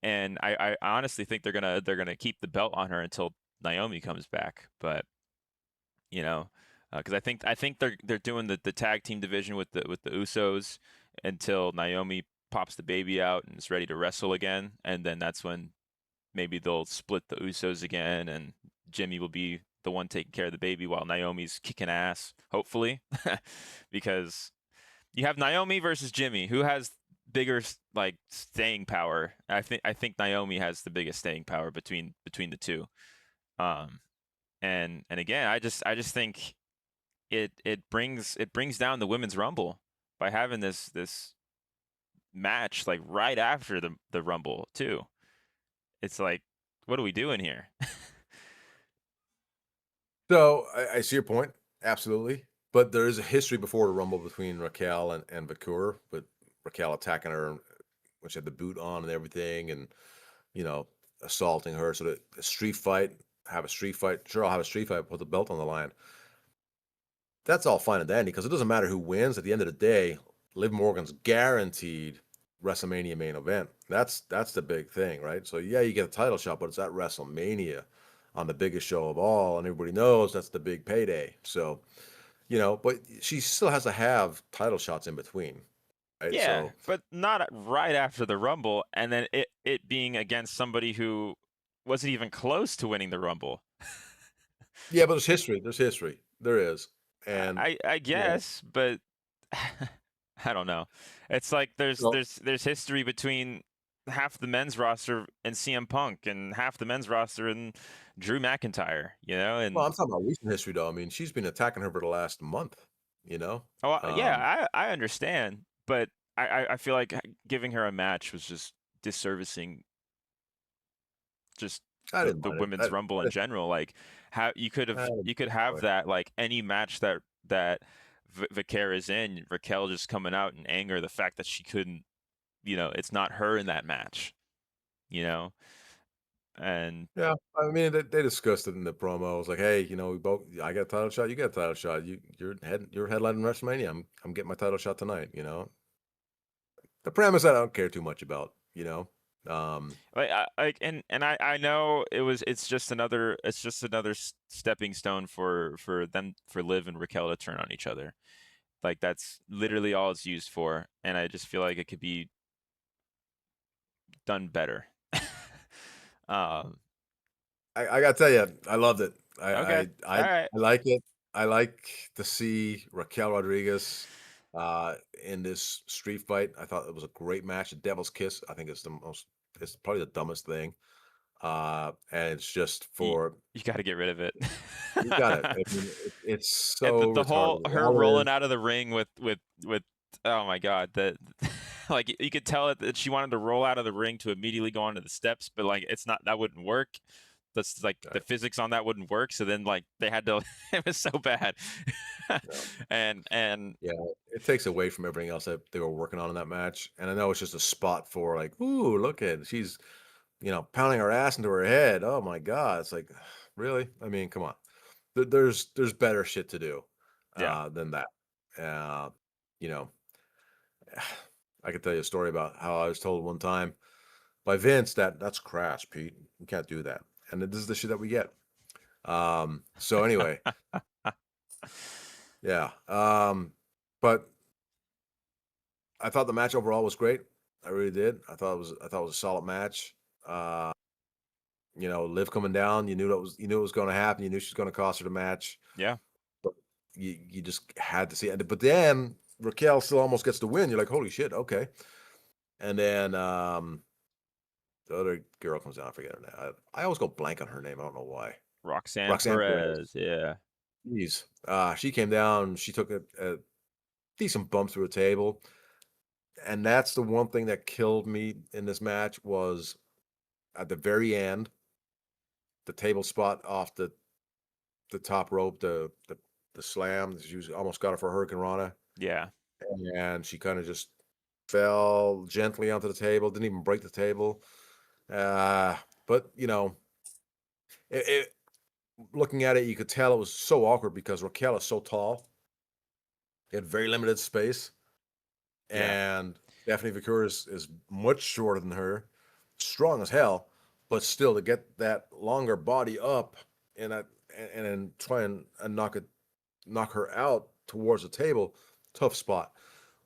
And I honestly think they're gonna keep the belt on her until Naomi comes back. But because I think they're doing the tag team division with the Usos until Naomi pops the baby out and is ready to wrestle again, and then that's when maybe they'll split the Usos again, and Jimmy will be the one taking care of the baby while Naomi's kicking ass, hopefully, because you have Naomi versus Jimmy. Who has bigger like staying power? I think Naomi has the biggest staying power between the two. Um, and again, I just think it brings down the women's rumble by having this match like right after the rumble too. It's like, what are we doing here? So I see your point, absolutely. But there is a history before the Rumble between Raquel and Vakur, but Raquel attacking her when she had the boot on and everything, and assaulting her. So a street fight, have a street fight. Sure, I'll have a street fight, put the belt on the line. That's all fine and dandy because it doesn't matter who wins. At the end of the day, Liv Morgan's guaranteed WrestleMania main event. That's the big thing, right? So yeah, you get a title shot, but it's at WrestleMania on the biggest show of all, and everybody knows that's the big payday. So, but she still has to have title shots in between, right? Yeah, So but not right after the Rumble, and then it being against somebody who wasn't even close to winning the Rumble. yeah, but there's history. There's history. There is. And I guess, but I don't know. It's like there's history between half the men's roster and CM Punk and half the men's roster and Drew McIntyre, and well, I'm talking about recent history though. I mean, she's been attacking her for the last month, Oh, yeah, I understand, but I feel like giving her a match was just disservicing just I didn't the mind it. women's Rumble in general. Like how you could have that, like any match that Vicaire is in, Raquel just coming out in anger, the fact that she couldn't, it's not her in that match, and Yeah, I mean, they discussed it in the promo. It was like, hey, we both. I got a title shot. You got a title shot. You're headlining WrestleMania. I'm getting my title shot tonight. The premise I don't care too much about. I know it's just another stepping stone for Liv and Raquel to turn on each other. Like that's literally all it's used for, and I just feel like it could be done better. I gotta tell you, I loved it. Okay. I All right. like it. I like to see Raquel Rodriguez in this street fight. I thought it was a great match. The Devil's Kiss. I think it's probably the dumbest thing. And it's just for you got to get rid of it. you got it. I mean, it's so the whole retarded. her rolling out of the ring with oh my god, that like you could tell that she wanted to roll out of the ring to immediately go onto the steps, but like that wouldn't work. That's like the physics on that wouldn't work. So then like they had to. It was so bad. and yeah, it takes away from everything else that they were working on in that match. And I know it's just a spot for like, ooh, look at she's pounding her ass into her head. Oh my god, it's like, really? I mean, come on. There's better shit to do than that. I could tell you a story about how I was told one time by Vince that's crass, Pete. You can't do that. And this is the shit that we get. So anyway, yeah. But I thought the match overall was great. I really did. I thought it was a solid match. Liv coming down, you knew it was going to happen. You knew she was going to cost her the match. Yeah. But you just had to see it. But then Raquel still almost gets the win. You're like, holy shit, okay. And then the other girl comes down. I forget her name. I always go blank on her name. I don't know why. Roxanne Perez. Yeah. Jeez. She came down. She took a decent bump through a table. And that's the one thing that killed me in this match was at the very end, the table spot off the top rope, the slam. She almost got her for Hurricane Rana. Yeah. And she kind of just fell gently onto the table, didn't even break the table. But looking at it, you could tell it was so awkward because Raquel is so tall. He had very limited space. And Daphne Victoria is much shorter than her, strong as hell, but still to get that longer body up and then try and knock her out towards the table, tough spot.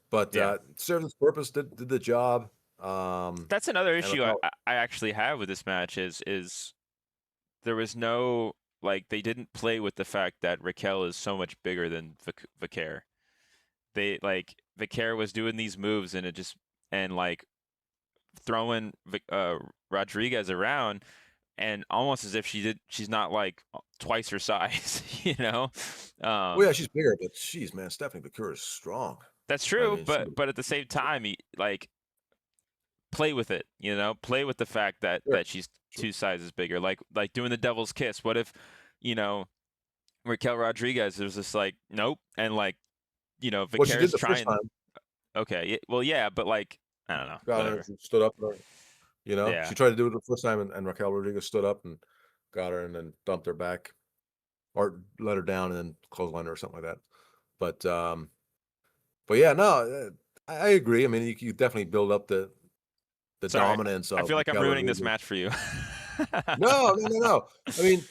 But served its purpose, did the job. That's another issue I actually have with this match is there was no, like, they didn't play with the fact that Raquel is so much bigger than Vicaire. Vicaire was doing these moves and like throwing Rodriguez around, and almost as if she's not like twice her size, Well, yeah, she's bigger, but she's, man, Stephanie Vicaire is strong. That's true, but at the same time, play with it, play with the fact that she's two sizes bigger, like doing the Devil's Kiss. What if, Raquel Rodriguez was just like, nope, and like, Vicaire's trying. Okay. Well, yeah, but like I don't know. Got her, Whatever. she stood up, Yeah. she tried to do it the first time, and Raquel Rodriguez stood up and got her, and then dumped her back, or let her down, and then clotheslined her or something like that. But yeah, no, I agree. I mean, you definitely build up the Sorry. dominance I of feel like I'm Raquel ruining this Rodriguez. match for you. No, no, no, no. I mean,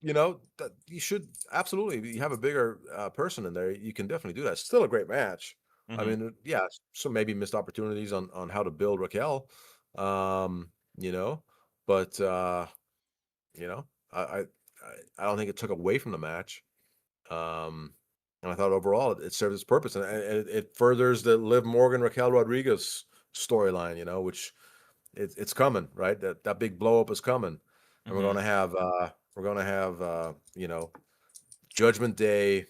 that you should absolutely you have a bigger person in there. You can definitely do that. It's still a great match. I Hmm. mean, yeah, some maybe missed opportunities on how to build Raquel, um, you know, but you know, I, I I don't think it took away from the match. Um, and I thought overall it serves its purpose, and it furthers the Liv Morgan Raquel Rodriguez storyline. Which it's coming, right? That big blow up is coming, and Hmm. we're gonna have Judgment Day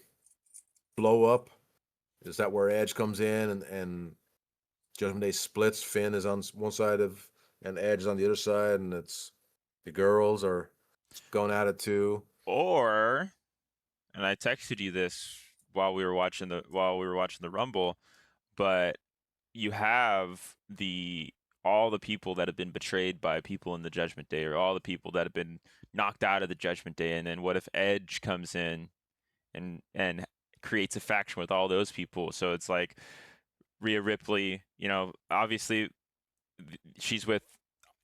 blow up. Is that where Edge comes in and Judgment Day splits? Finn is on one side of and Edge is on the other side, and it's the girls are going at it too. Or, and I texted you this while we were watching the Rumble, but you have the all the people that have been betrayed by people in the Judgment Day, or all the people that have been knocked out of the Judgment Day, and then what if Edge comes in and creates a faction with all those people? So it's like Rhea Ripley, obviously she's with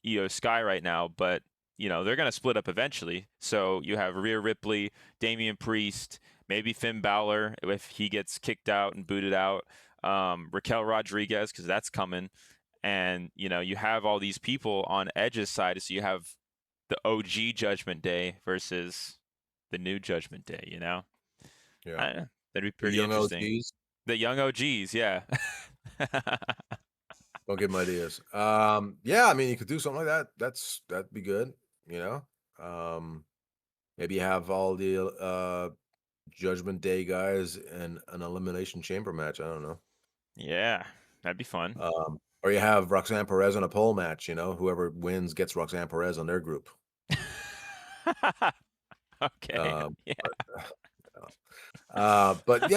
Io Sky right now, but they're gonna split up eventually. So you have Rhea Ripley, Damian Priest, maybe Finn Balor if he gets kicked out and booted out, Raquel Rodriguez because that's coming, and you have all these people on Edge's side. So you have the OG Judgment Day versus the new Judgment Day. Yeah, That'd be the pretty young interesting. OGs. The young OGs, yeah. Don't give them ideas. Yeah, I mean, you could do something like that. That'd be good. You know, maybe have all the Judgment Day guys in an elimination chamber match. I don't know. Yeah, that'd be fun. Or you have Roxanne Perez in a pole match. Whoever wins gets Roxanne Perez on their group. Okay. Um, Yeah. but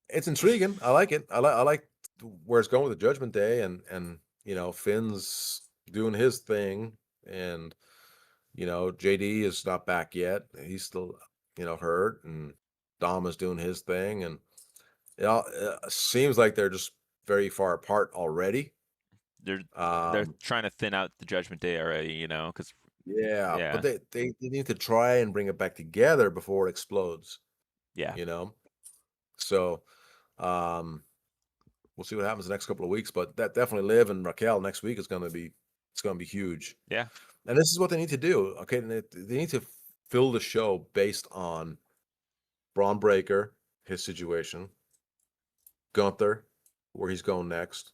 it's intriguing. I like it. I like where it's going with the Judgment Day, and Finn's doing his thing, and JD is not back yet. He's still hurt, and Dom is doing his thing, and it seems like they're just very far apart already. They're they're Um, trying to thin out the Judgment Day already, because yeah, but yeah, they need to try and bring it back together before it explodes. yeah, You know, so um, we'll see what happens the next couple of weeks. But that definitely Liv and Raquel next week is going to be huge. yeah. And this is what they need to do. Okay, and they need to fill the show based on Braun Breaker, his situation, Gunther, where he's going next,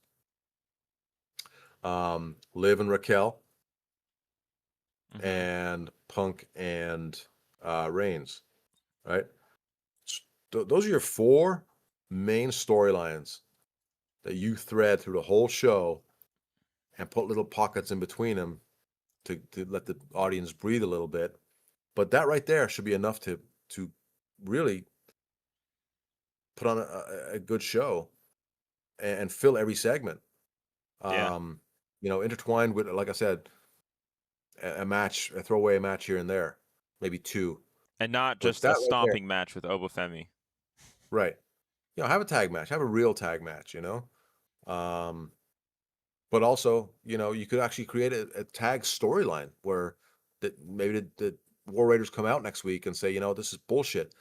Liv and Raquel, Hmm. and Punk and Reigns. Right, those are your four main storylines that you thread through the whole show, and put little pockets in between them to let the audience breathe a little bit. But that right there should be enough to really put on a good show and fill every segment. Yeah, Um, intertwined with, like I said, a match, a throwaway match here and there, maybe two. and not But just that a right there, stomping match with Obafemi. right? Have a tag match, have a real tag match. Um, but also, you could actually create a tag storyline where that maybe the War Raiders come out next week and say, this is bullshit.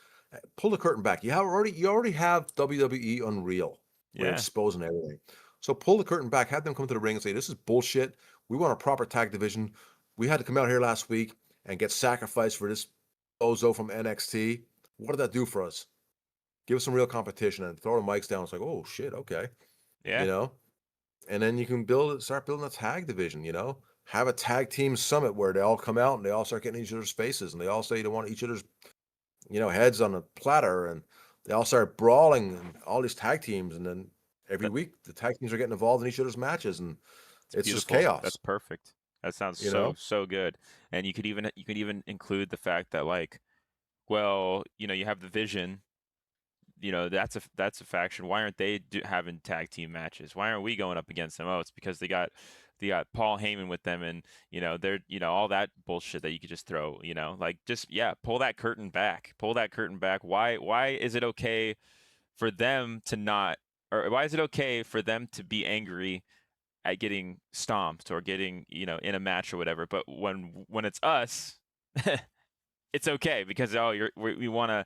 Pull the curtain back. You already have WWE Unreal, where they're Yeah, exposing everything. So pull the curtain back, have them come to the ring and say, this is bullshit. We want a proper tag division. We had to come out here last week and get sacrificed for this bozo from NXT. What did that do for us? Give us some real competition and throw the mics down. It's like, oh shit, okay. You yeah. know? And then you can start building a tag division, have a tag team summit where they all come out and they all start getting each other's faces and they all say they want each other's, heads on a platter, and they all start brawling and all these tag teams. And then every That, week the tag teams are getting involved in each other's matches, and it's it's just beautiful. That's chaos, perfect. That sounds you so know? so good. And you could even include the fact that, like, well, you have the Vision that's a faction. Why aren't they having tag team matches? Why aren't we going up against them? Oh, it's because they got Paul Heyman with them, and they're all that bullshit that you could just throw. Like just pull that curtain back. Pull that curtain back. Why is it okay for them to not, or why is it okay for them to be angry at getting stomped or getting in a match or whatever, but when it's us, it's okay because you want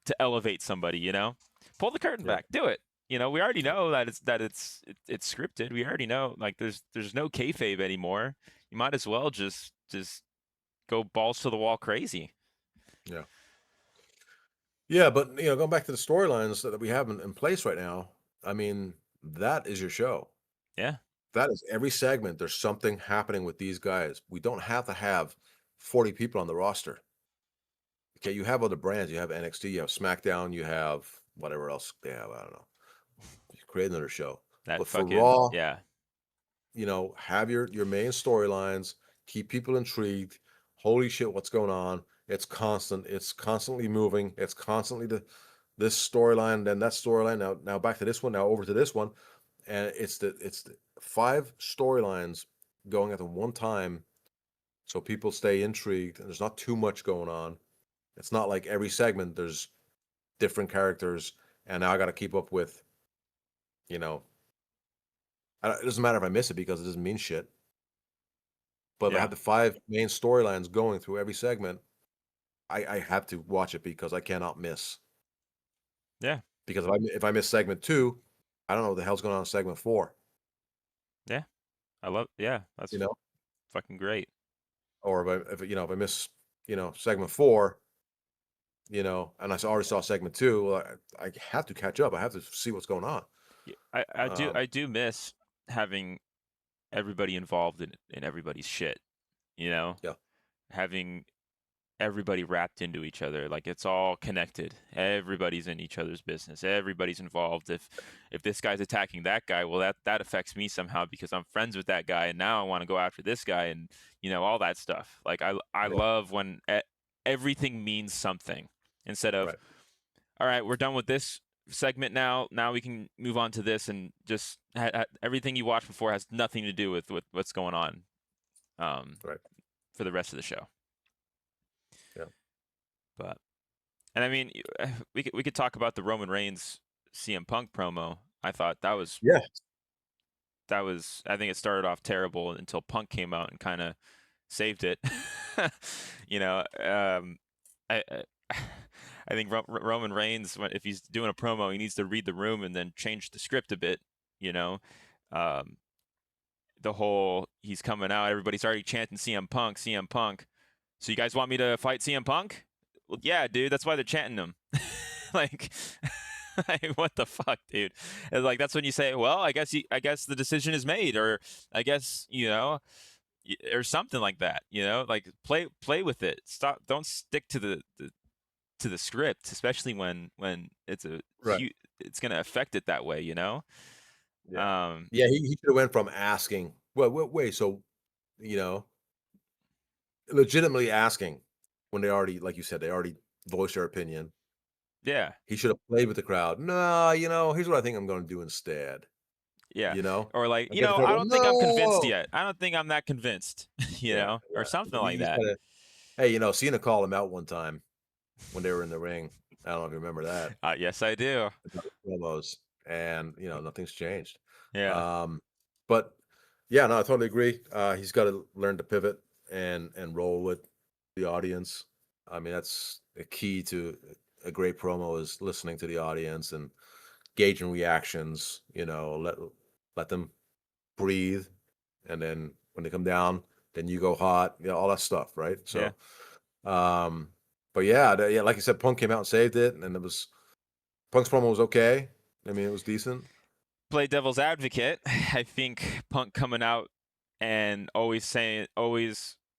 to elevate somebody, pull the curtain Yeah. back, do it. We already know that it's scripted. We already know, like, there's no kayfabe anymore. You might as well just go balls to the wall crazy. Yeah. Yeah, but going back to the storylines that we have in place right now, I mean, that is your show. Yeah. That is every segment. There's something happening with these guys. We don't have to have 40 people on the roster. Okay, you have other brands. You have NXT, you have SmackDown, you have whatever else they have. I don't know. You create another show. That But for fucking Raw, yeah. have your main storylines, keep people intrigued. Holy shit, what's going on? It's constant. It's constantly moving. It's constantly this storyline, then that storyline. Now back to this one. Now over to this one, and it's the 5 storylines going at the one time, so people stay intrigued. And there's not too much going on. It's not like every segment there's different characters, and now I got to keep up with, it doesn't matter if I miss it because it doesn't mean shit. But if I Yeah. have the 5 main storylines going through every segment, I have to watch it because I cannot miss. Yeah. Because if I miss segment 2, I don't know what the hell's going on in segment 4. Yeah. That's fucking great. Or if I miss segment 4, and I already saw segment 2, well, I have to catch up. I have to see what's going on. I do miss having everybody involved in everybody's shit, Yeah. having everybody wrapped into each other, like it's all connected. Everybody's in each other's business. Everybody's involved. If this guy's attacking that guy, well, that affects me somehow because I'm friends with that guy, and now I want to go after this guy, and all that stuff. Like I love when everything means something instead of, Right. all right, we're done with this segment now. Now we can move on to this, and just everything you watched before has nothing to do with what's going on Right. for the rest of the show. Yeah. But, and I mean, we could talk about the Roman Reigns CM Punk promo. I thought that was I think it started off terrible until Punk came out and kind of saved it. I I think Roman Reigns, if he's doing a promo, he needs to read the room and then change the script a bit. The whole he's coming out, everybody's already chanting CM Punk, CM Punk. So you guys want me to fight CM Punk? Well, yeah, dude, that's why they're chanting him. like, what the fuck, dude? And like, that's when you say, well, I guess the decision is made, or I guess, or something like that, like play with it. Stop. Don't stick to the script, especially when it's it's going to affect it that way, Yeah. He should have went from asking, well, wait, so, legitimately asking when they already, like you said, they already voiced their opinion. Yeah. He should have played with the crowd. No, here's what I think I'm going to do instead. Yeah. Or like, I don't think I'm convinced yet. I don't think I'm that convinced, or something like that. Hey, Cena called him out one time when they were in the ring. I don't know if you remember that. Yes, I do. Promos, and nothing's changed. Yeah. But yeah, no, I totally agree. He's got to learn to pivot and roll with the audience. I mean, that's a key to a great promo, is listening to the audience and gauging reactions. Let them breathe, and then when they come down, then you go hot. All that stuff, right? So, but yeah, like I said, Punk came out and saved it, and Punk's promo was okay. I mean, it was decent. Play devil's advocate. I think Punk coming out and always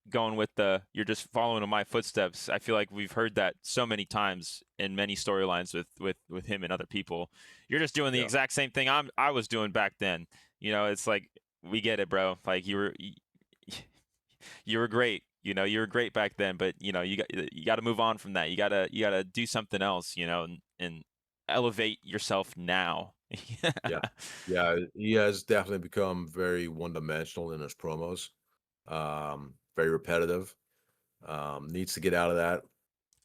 going with you're just following in my footsteps. I feel like we've heard that so many times in many storylines with him and other people. You're just doing the exact same thing I was doing back then. It's like, we get it, bro. Like, you were great. You were great back then, but you got to move on from that. You got to do something else, and elevate yourself now. Yeah. Yeah. He has definitely become very one-dimensional in his promos. Very repetitive. Needs to get out of that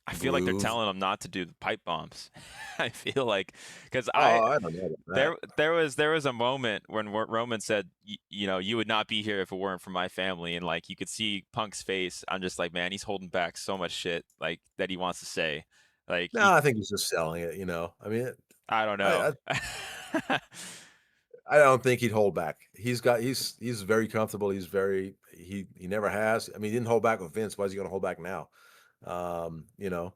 I feel like they're groove. telling him not to do the pipe bombs. I feel like because Oh, I don't know about that. there was a moment when Roman said, you would not be here if it weren't for my family, and like you could see Punk's face. I'm just like, man, he's holding back so much shit like that he wants to say. Like No, I think he's just selling it, you know. I mean, I don't I know. I I don't think he'd hold back. He's very comfortable. He never has. I mean, he didn't hold back with Vince. Why is he gonna hold back now? You know,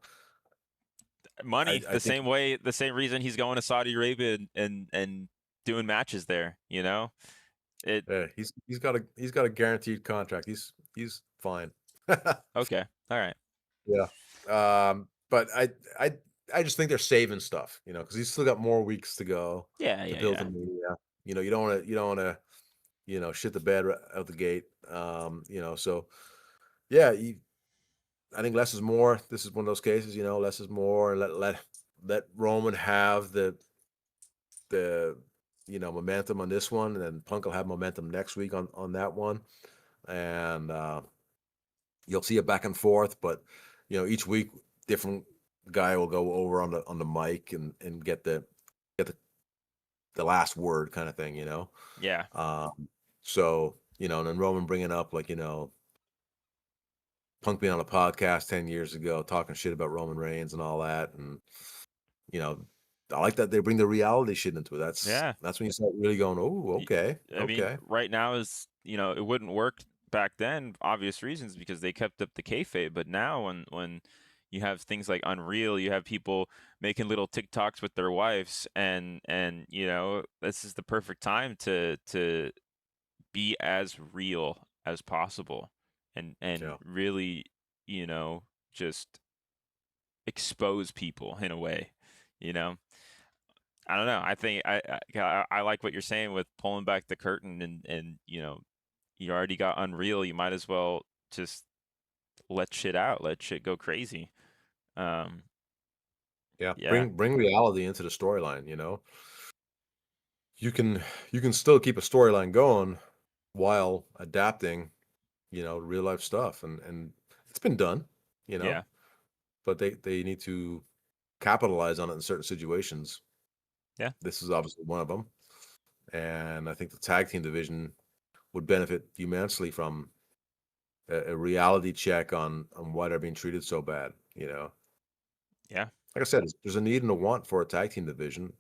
Money, I think the same reason he's going to Saudi Arabia and doing matches there. It he's got a guaranteed contract. He's fine. okay, all right, Yeah. But I just think they're saving stuff, you know, because he's still got more weeks to go yeah, to yeah, build the yeah, media. You don't wanna, shit the bed out the gate. So yeah, I think less is more. This is one of those cases, less is more, and let Roman have the momentum on this one, and then Punk will have momentum next week on that one, and you'll see it back and forth. But each week, different guy will go over on the mic and get the last word kind of thing, yeah, so and then Roman bringing up like Punk being on a podcast 10 years ago talking shit about Roman Reigns and all that, and you know I like that they bring the reality shit into it. That's yeah. that's when you start really going, oh, Y- okay, I mean, okay. right now is it wouldn't work back then, obvious reasons because they kept up the kayfabe. But now, when you have things like Unreal, you have people making little TikToks with their wives, and this is the perfect time to be as real as possible, and Yeah, really just expose people in a way. You know, I don't know. I think I like what you're saying with pulling back the curtain, and you already got Unreal. You might as well just let shit out, let shit go crazy. Um, yeah. yeah, Bring reality into the storyline. You can still keep a storyline going while adapting, real life stuff, and it's been done, you know. yeah, But they need to capitalize on it in certain situations. yeah, This is obviously one of them, and I think the tag team division would benefit immensely from a reality check on why they're being treated so bad. yeah. Like I said, there's a need and a want for a tag team division.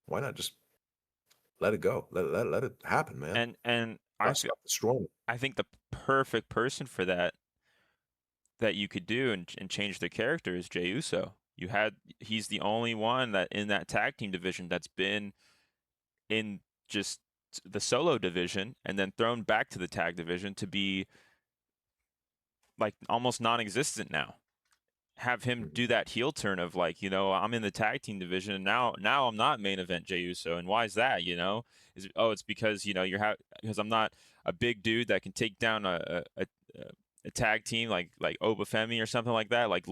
Why not just let it go? Let it happen, man. And I feel, Stop destroying it. I think the perfect person for that you could do and change the character is Jey Uso. He's the only one that in that tag team division that's been in just the solo division and then thrown back to the tag division to be like almost non-existent now. Have him Mhm. do that heel turn of like, I'm in the tag team division and now I'm not main event Jey Uso, and why is that? It's because because I'm not a big dude that can take down a tag team like Obafemi or something like that. Like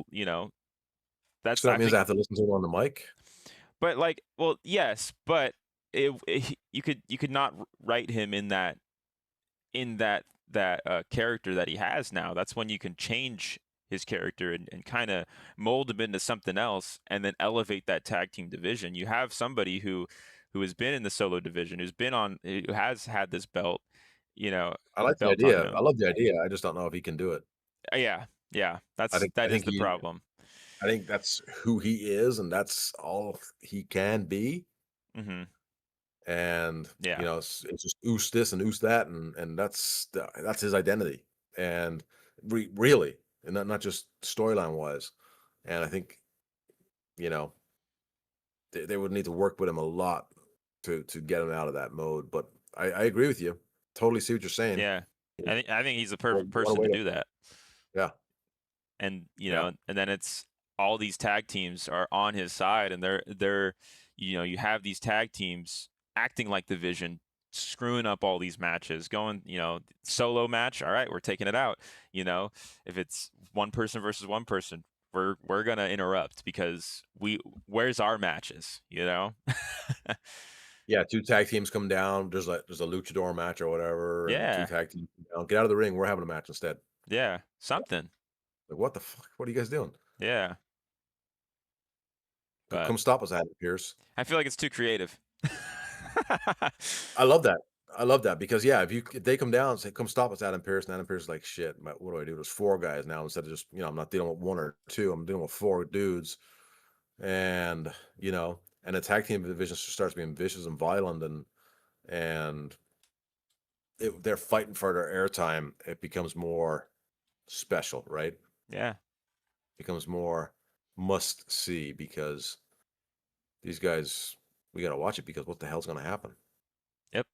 that's So that I means think, I have to listen to it on the mic. but like, well, yes, but you could not write him in that character that he has now. That's when you can change his character and kind of mold him into something else and then elevate that tag team division. You have somebody who has been in the solo division, who has had this belt, I like the belt on idea. I him. love the idea. I just don't know if he can do it. Yeah, yeah, I think I that is think the he problem. I think that's who he is, and that's all he can be. Hmm. And Yeah, it's just oost this and oost that, and that's his identity. And really, and not just storyline wise. And I think you know they would need to work with him a lot to get him out of that mode. But I agree with you. Totally see what you're saying. yeah. I think he's the perfect What a person way to to do that. yeah, And yeah. and then it's all these tag teams are on his side, and they're you have these tag teams acting like the Vision screwing up all these matches, going, solo match. All right, we're taking it out. If it's one person versus one person, we're gonna interrupt because where's our matches? Yeah, 2 tag teams come down. There's a luchador match or whatever, and 2 Yeah, tag teams come down. Get out of the ring. We're having a match instead. yeah, something. Like, what the fuck? What are you guys doing? Yeah, but Come stop us, Adam Pierce. I feel like it's too creative. I love that. I love that because yeah, if they come down and say, "Come stop us, Adam Pierce," and Adam Pierce is like, "Shit, what do I do?" There's 4 guys now instead of just I'm not dealing with 1 or 2. I'm dealing with 4 dudes, and and the tag team division starts being vicious and violent, and they're fighting for their airtime. It becomes more special, right? Yeah, Becomes more must see because these guys, we got to watch it because what the hell's going to happen? yep,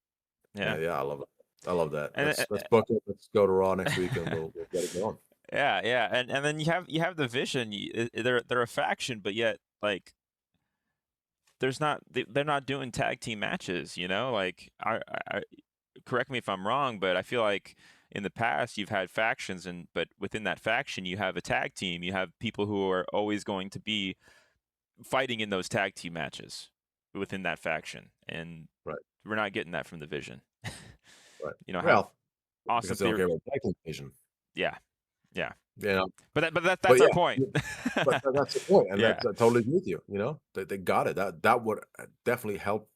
yeah, Yeah, I love it. I love that. and Let's book it. Let's go to Raw next week and we'll get it going. yeah, and then you have the Vision. They're a faction, but yet like they're not doing tag team matches. Like I correct me if I'm wrong, but I feel like in the past you've had factions, but within that faction you have a tag team. You have people who are always going to be fighting in those tag team matches within that faction, and Right. we're not getting that from the Vision. Right. Have Well, Austin because they don't Theory. care about tag team division. Yeah, yeah. Yeah. That's Yeah, our point. but that's the point, and Yeah, I totally agree with you. They got it. That would definitely help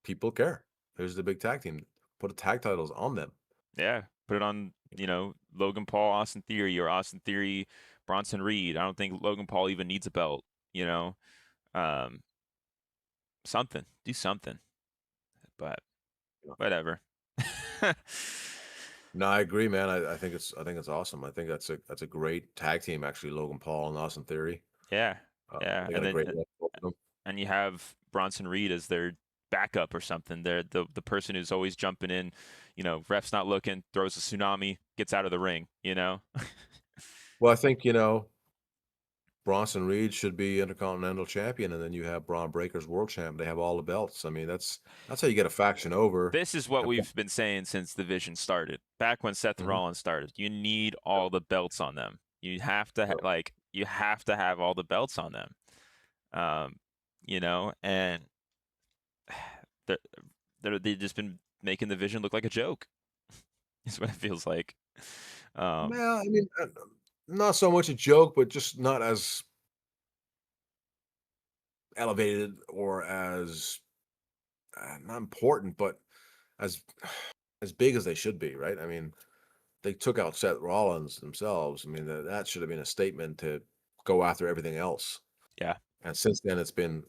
people care. Here's the big tag team. Put the tag titles on them. yeah. Put it on, Logan Paul, Austin Theory, or Austin Theory, Bronson Reed. I don't think Logan Paul even needs a belt. Um, something. Do something. But whatever. No, I agree, man. I think it's awesome. I think that's a great tag team, actually. Logan Paul and Austin Theory. Yeah, yeah. They got And a then great look, both of them. and you have Bronson Reed as their backup or something. They're the person who's always jumping in. Ref's not looking, throws a tsunami, gets out of the ring. Well, I think Bronson Reed should be Intercontinental Champion, and then you have Braun Breaker's World Champ. They have all the belts. I mean, that's how you get a faction over. This is what And- we've been saying since the Vision started. Back when Seth Mhm. Rollins started, you need all the belts on them. You have to you have to have all the belts on them. And they've just been making the Vision look like a joke. Is what it feels like. Well, I mean, not so much a joke, but just not as elevated or as not important, but as as big as they should be, right? I mean, they took out Seth Rollins themselves. I mean, that should have been a statement to go after everything else. Yeah. And since then, it's been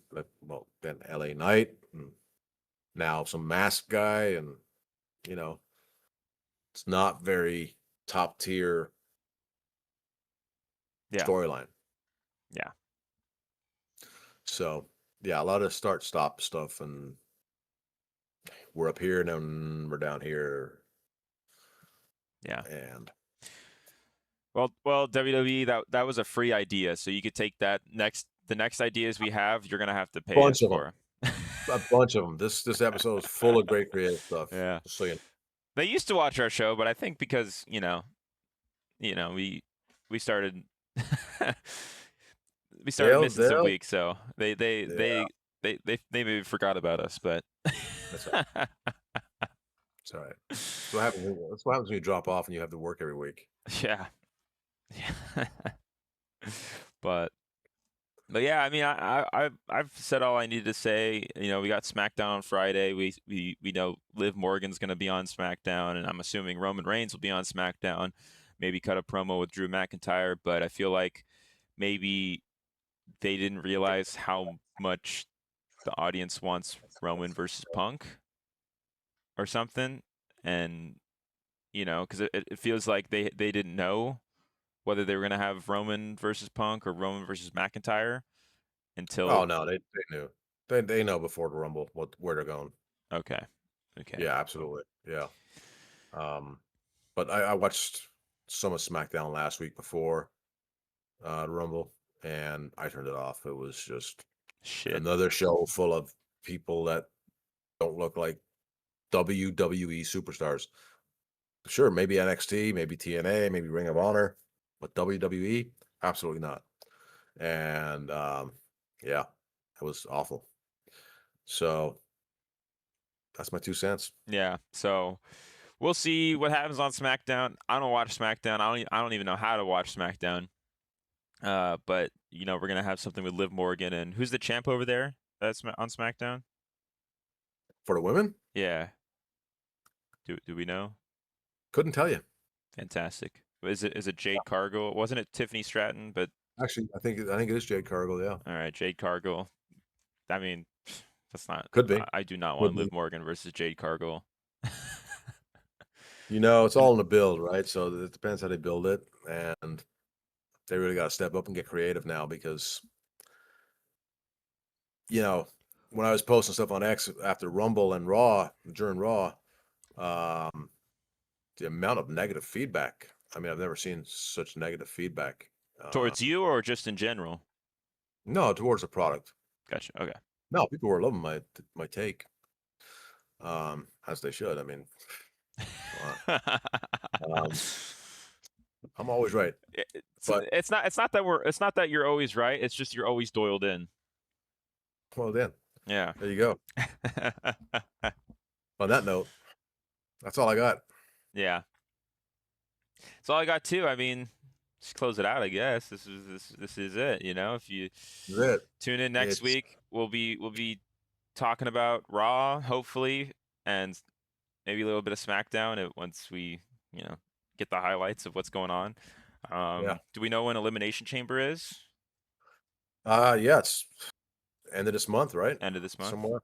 then L.A. Knight, and now some masked guy, and it's not very top tier Yeah. storyline. Yeah. So yeah, a lot of start stop stuff, and we're up here and then we're down here. Yeah. And Well, WWE, that was a free idea, so you could take that the next ideas we have, you're gonna have to pay Bunch us of 'em. for. a bunch of them. This episode is full of great creative stuff. Yeah. Just so you know. They used to watch our show, but I think because we started missing some weeks, so they maybe forgot about us, but That's right. It's all right. That's what happens. That's what happens when you drop off and you have to work every week. yeah. But yeah, I mean, I've said all I needed to say. We got SmackDown on Friday. We know Liv Morgan's going to be on SmackDown, and I'm assuming Roman Reigns will be on SmackDown. Maybe cut a promo with Drew McIntyre, but I feel like maybe they didn't realize how much the audience wants Roman versus Punk or something, and because it feels like they didn't know whether they were going to have Roman versus Punk or Roman versus McIntyre until. Oh no, they knew. They know before the Rumble where they're going. Okay. Yeah, absolutely. Yeah. But I watched some of SmackDown last week before the Rumble, and I turned it off. It was just Shit. another show full of people that don't look like WWE superstars. Sure, maybe NXT, maybe TNA, maybe Ring of Honor, but WWE, absolutely not. And yeah, it was awful. So that's my 2 cents. Yeah. So we'll see what happens on SmackDown. I don't watch SmackDown. I don't even know how to watch SmackDown. But we're gonna have something with Liv Morgan, and who's the champ over there? That's on SmackDown. For the women, Yeah. Do we know? couldn't tell you. Fantastic. Is it Jade Cargill? Wasn't it Tiffany Stratton? But Actually, I think it is Jade Cargill. Yeah, all right, Jade Cargill. I mean, that's not. could be. I do not Could want be. Liv Morgan versus Jade Cargill. It's all in the build, right? So it depends how they build it, and they really got to step up and get creative now because, when I was posting stuff on X after Rumble and Raw, during Raw, the amount of negative feedback. I mean, I've never seen such negative feedback. Towards you or just in general? No, towards the product. Gotcha. Okay. No, people were loving my take, as they should. I mean, I'm always right. But it's not that you're always right. It's just you're always Doyled in. well, then, Yeah. there you go. On that note, that's all I got. Yeah. That's all I got too. I mean, just close it out, I guess. This is it. If you That's it. tune in next week, we'll be talking about Raw, hopefully, and maybe a little bit of SmackDown once we, get the highlights of what's going on. Yeah. Do we know when Elimination Chamber is? Yeah, it's end of this month, right? End of this month? Somewhere.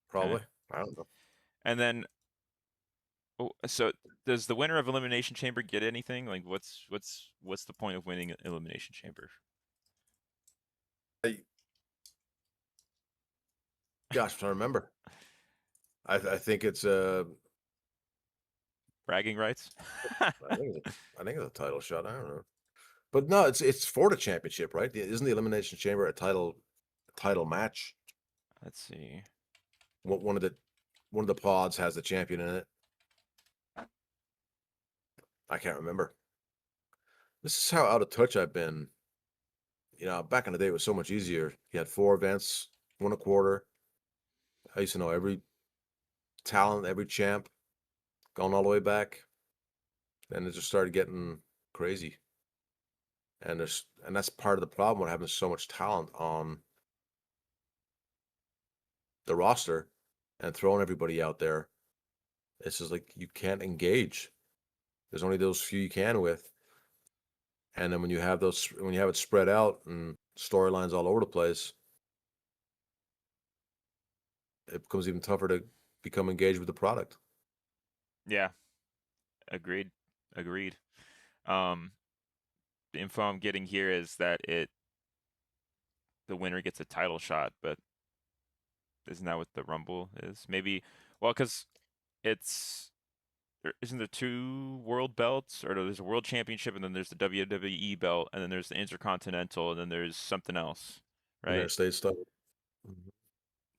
Probably. I don't know. And then, so does the winner of Elimination Chamber get anything? Like, what's the point of winning Elimination Chamber? Gosh, I'm trying to remember. I think it's bragging rights. I think it's a title shot. I don't know, but no, it's for the championship, right? Isn't the Elimination Chamber a title match? Let's see. One of the pods has the champion in it. I can't remember. This is how out of touch I've been. Back in the day, it was so much easier. You had 4 events, 1 a quarter. I used to know every talent, every champ, going all the way back. Then it just started getting crazy. And that's part of the problem with having so much talent on the roster and throwing everybody out there. It's just like you can't engage. There's only those few you can with. And then when you have it spread out and storylines all over the place, it becomes even tougher to become engaged with the product. Yeah. Agreed. The info I'm getting here is that the winner gets a title shot, but isn't that what the Rumble is? Maybe, well, because isn't there 2 world belts, or there's a world championship, and then there's the WWE belt, and then there's the Intercontinental, and then there's something else, right? United States stuff. Mm-hmm.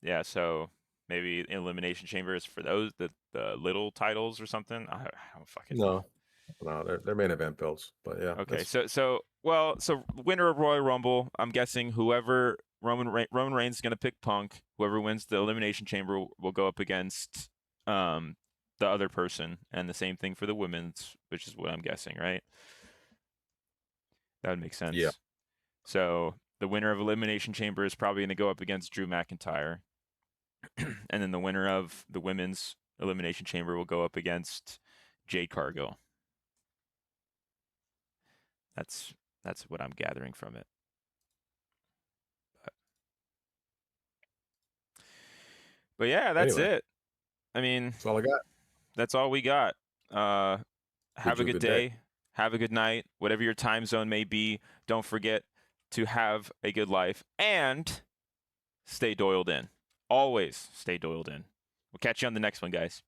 Yeah, so maybe Elimination Chamber is for those the little titles or something. I don't fucking know. No, they're main event belts, but yeah. Okay, so winner of Royal Rumble, I'm guessing whoever Roman Reigns is going to pick Punk. Whoever wins the Elimination Chamber will go up against the other person, and the same thing for the women's, which is what I'm guessing, right? That would make sense. Yeah. So the winner of Elimination Chamber is probably going to go up against Drew McIntyre, and then the winner of the women's Elimination Chamber will go up against Jade Cargill. That's what I'm gathering from it. But yeah, that's it. I mean, that's all I got. That's all we got. Have a good day. Have a good night. Whatever your time zone may be, don't forget to have a good life and stay Doyled in. Always stay Doyled in. We'll catch you on the next one, guys.